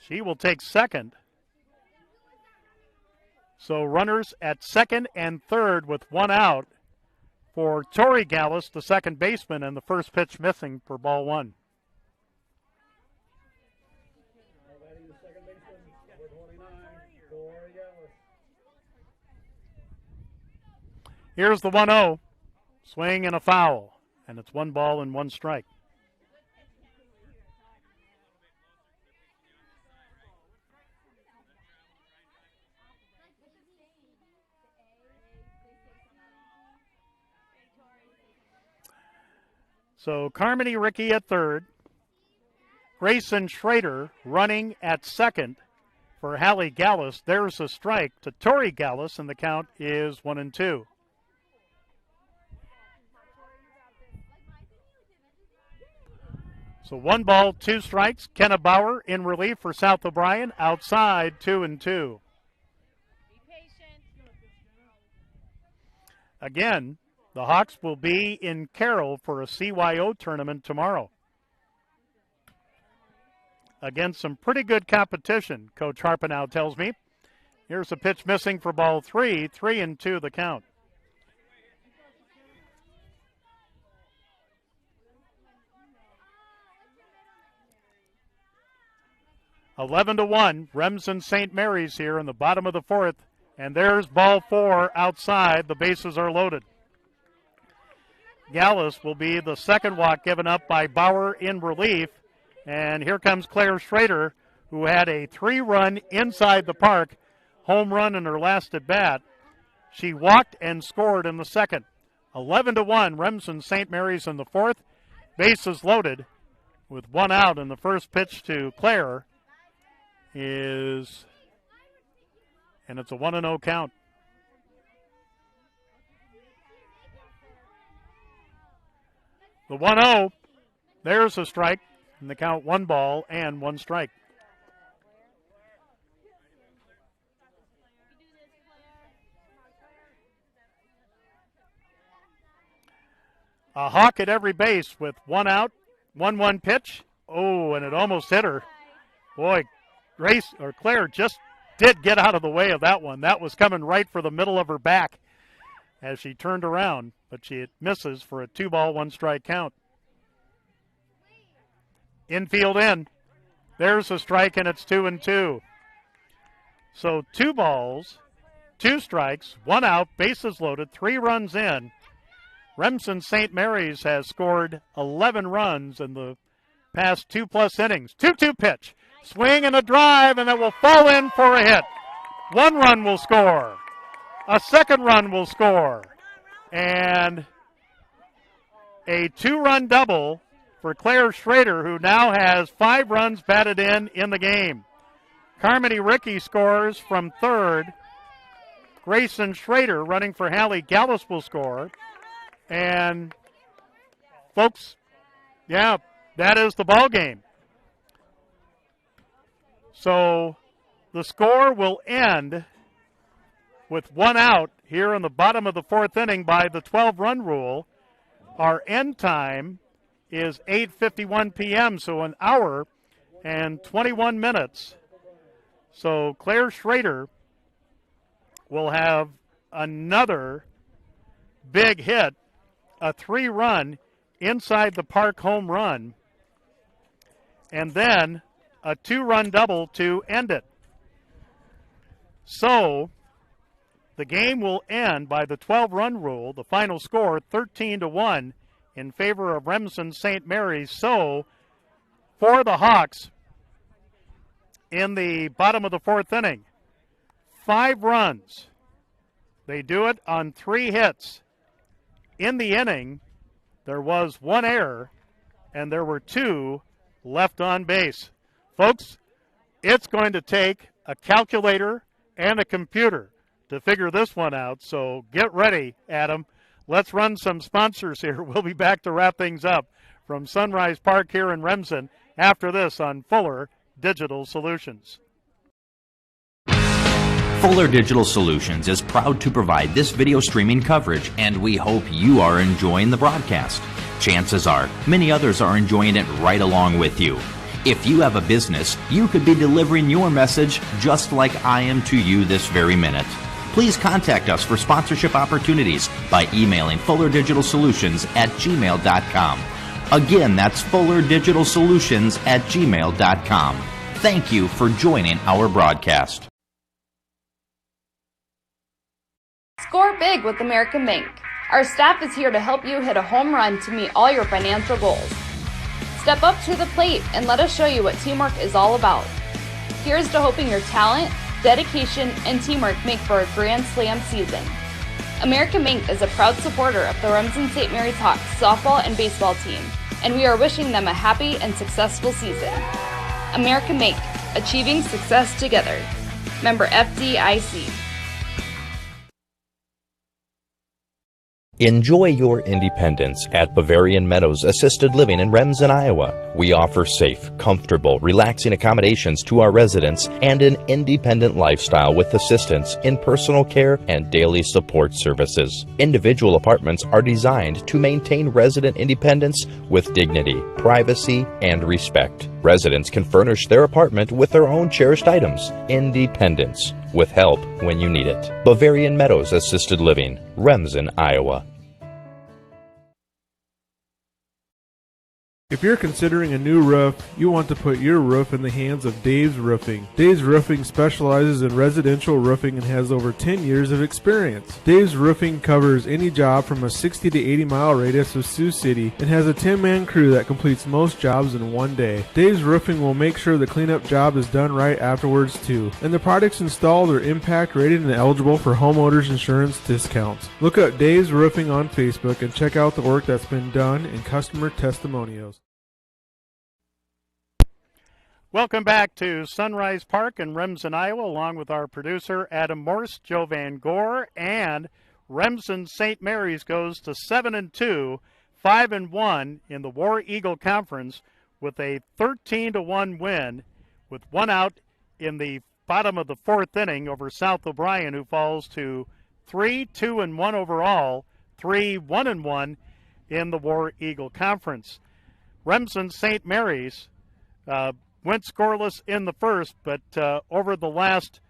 she will take second. So runners at second and third with 1 out for Tori Gallus, the second baseman, and the first pitch missing for ball 1. Here's the 1-0. Swing and a foul. And it's 1 ball and 1 strike. So Carmody Ricky at third. Grayson Schrader running at second for Hallie Gallus. There's a strike to Tori Gallus, and the count is 1-2. So 1 ball, 2 strikes. Kenna Bauer in relief for South O'Brien. Outside, 2-2. Again, the Hawks will be in Carroll for a CYO tournament tomorrow. Against some pretty good competition, Coach Harpenow tells me. Here's a pitch missing for ball 3, 3-2 the count. (11-1), Remsen St. Mary's here in the bottom of the fourth, and there's ball 4 outside. The bases are loaded. Gallus will be the second walk given up by Bauer in relief, and here comes Claire Schrader, who had a 3-run inside the park home run in her last at bat. She walked and scored in the second. 11-1, Remsen St. Mary's in the fourth. Bases loaded with 1 out, and the first pitch to Claire is, and it's a 1-0 count. The 1-0, there's a strike, and the count 1 ball and 1 strike. A Hawk at every base with 1 out, 1-1 pitch. Oh, and it almost hit her. Boy, Claire just did get out of the way of that one. That was coming right for the middle of her back as she turned around, but she misses for a 2-ball, 1 strike count. Infield in. There's a strike, and it's 2-2. So 2 balls, 2 strikes, 1 out, bases loaded, 3 runs in. Remsen St. Mary's has scored 11 runs in the past 2+ innings. 2-2 pitch. Swing and a drive, and it will fall in for a hit. 1 run will score. A second run will score. And a 2-run double for Claire Schrader, who now has 5 runs batted in the game. Carmody Ricky scores from third. Grayson Schrader running for Hallie Gallus will score. And, folks, yeah, that is the ball game. So the score will end with 1 out here in the bottom of the fourth inning by the 12-run rule. Our end time is 8:51 p.m., so 1 hour and 21 minutes. So Claire Schrader will have another big hit, a 3-run inside the park home run, and then a 2-run double to end it. So the game will end by the 12-run rule. The final score 13-1 in favor of Remsen St. Mary's. So for the Hawks in the bottom of the fourth inning, 5 runs. They do it on 3 hits. In the inning, there was 1 error, and there were 2 left on base. Folks, it's going to take a calculator and a computer to figure this one out, so get ready, Adam. Let's run some sponsors here. We'll be back to wrap things up from Sunrise Park here in Remsen after this on Fuller Digital Solutions. Fuller Digital Solutions is proud to provide this video streaming coverage, and we hope you are enjoying the broadcast. Chances are, many others are enjoying it right along with you. If you have a business, you could be delivering your message just like I am to you this very minute. Please contact us for sponsorship opportunities by emailing fullerdigitalsolutions@gmail.com. Again, that's fullerdigitalsolutions@gmail.com. Thank you for joining our broadcast. Score big with American Bank. Our staff is here to help you hit a home run to meet all your financial goals. Step up to the plate and let us show you what teamwork is all about. Here's to hoping your talent, dedication, and teamwork make for a grand slam season. American Mink is a proud supporter of the Remsen St. Mary's Hawks softball and baseball team, and we are wishing them a happy and successful season. American Mink, achieving success together. Member FDIC. Enjoy your independence at Bavarian Meadows Assisted Living in Remsen, Iowa. We offer safe, comfortable, relaxing accommodations to our residents and an independent lifestyle with assistance in personal care and daily support services. Individual apartments are designed to maintain resident independence with dignity, privacy, and respect. Residents can furnish their apartment with their own cherished items. Independence, with help when you need it. Bavarian Meadows Assisted Living, Remsen, Iowa. If you're considering a new roof, you want to put your roof in the hands of Dave's Roofing. Dave's Roofing specializes in residential roofing and has over 10 years of experience. Dave's Roofing covers any job from a 60 to 80 mile radius of Sioux City and has a 10-man crew that completes most jobs in one day. Dave's Roofing will make sure the cleanup job is done right afterwards too. And the products installed are impact rated and eligible for homeowners insurance discounts. Look up Dave's Roofing on Facebook and check out the work that's been done and customer testimonials. Welcome back to Sunrise Park in Remsen, Iowa, along with our producer Adam Morse, Joe Van Gore, and Remsen St. Mary's goes to 7-2, 5-1 in the War Eagle Conference with a 13-1 win, with one out in the bottom of the fourth inning over South O'Brien, who falls to 3-2-1 overall, 3-1-1 in the War Eagle Conference. Remsen St. Mary's went scoreless in the first, but over the last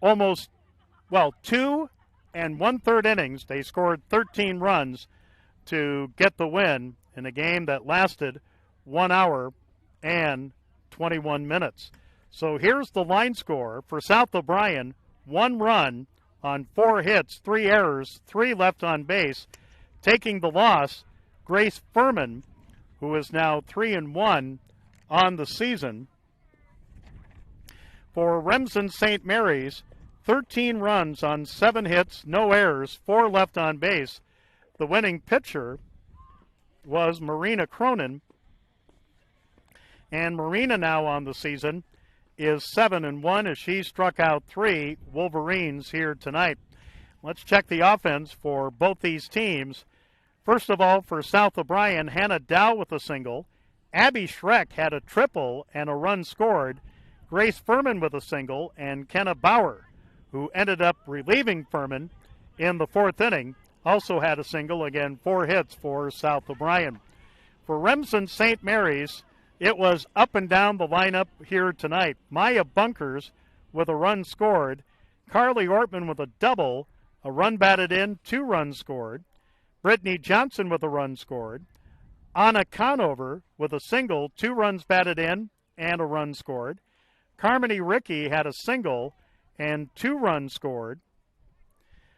2 1/3 innings, they scored 13 runs to get the win in a game that lasted 1 hour and 21 minutes. So here's the line score for South O'Brien: 1 run on 4 hits, 3 errors, 3 left on base. Taking the loss, Grace Furman, who is now 3-1 on the season. For Remsen St. Mary's, 13 runs on 7 hits, no errors, 4 left on base. The winning pitcher was Marina Cronin, and Marina now on the season is 7-1 as she struck out 3 Wolverines here tonight. Let's check the offense for both these teams. First of all, for South O'Brien, Hannah Dow with a single. Abby Schreck had a triple and a run scored. Grace Furman with a single, and Kenna Bauer, who ended up relieving Furman in the fourth inning, also had a single. Again, 4 hits for South O'Brien. For Remsen St. Mary's, it was up and down the lineup here tonight. Maya Bunkers with a run scored. Carly Ortman with a double, a run batted in, 2 runs scored. Brittany Johnson with a run scored. Anna Conover with a single, 2 runs batted in, and a run scored. Carmody Rickey had a single and 2 runs scored.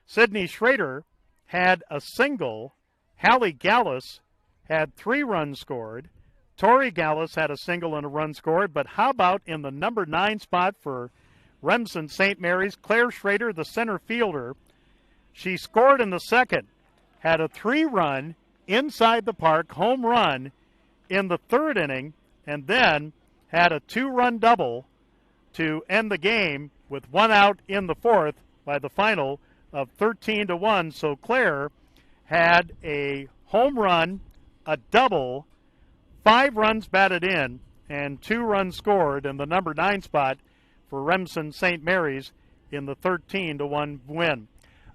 Sydney Schrader had a single. Hallie Gallus had 3 runs scored. Tori Gallus had a single and a run scored. But how about in the number 9 spot for Remsen St. Mary's, Claire Schrader, the center fielder. She scored in the second, had a 3-run inside the park home run in the third inning, and then had a 2-run double to end the game with 1 out in the fourth by the final of 13-1. So Claire had a home run, a double, 5 runs batted in, and 2 runs scored in the number 9 spot for Remsen St. Mary's in the 13-1 win.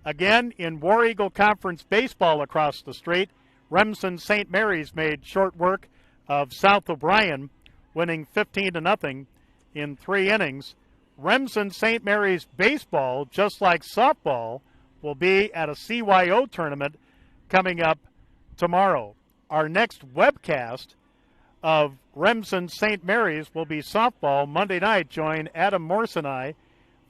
Again, in War Eagle Conference baseball across the street, Remsen St. Mary's made short work of South O'Brien, winning 15-0 in 3 innings. Remsen St. Mary's baseball, just like softball, will be at a CYO tournament coming up tomorrow. Our next webcast of Remsen St. Mary's will be softball Monday night. Join Adam Morse and I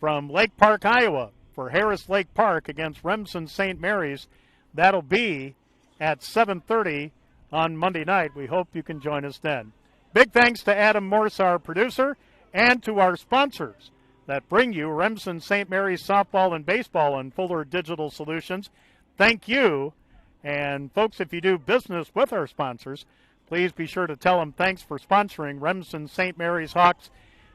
from Lake Park, Iowa, for Harris Lake Park against Remsen St. Mary's. That'll be at 7:30 on Monday night. We hope you can join us then. Big thanks to Adam Morse, our producer, and to our sponsors, that bring you Remsen St. Mary's softball and baseball and Fuller Digital Solutions. Thank you. And folks, if you do business with our sponsors, please be sure to tell them thanks for sponsoring Remsen St. Mary's Hawks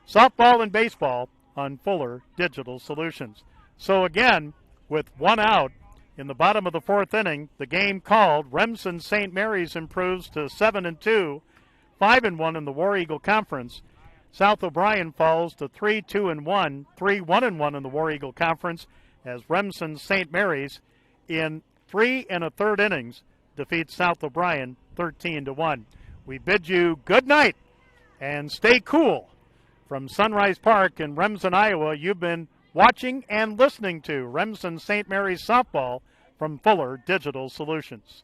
softball and baseball on Fuller Digital Solutions. So again, with one out in the bottom of the fourth inning, the game called, Remsen St. Mary's improves to 7-2, 5-1 in the War Eagle Conference. South O'Brien falls to 3-2-1, 3-1-1 in the War Eagle Conference, as Remsen St. Mary's in 3 1/3 innings defeats South O'Brien 13-1. We bid you good night and stay cool. From Sunrise Park in Remsen, Iowa, you've been watching and listening to Remsen St. Mary's softball from Fuller Digital Solutions.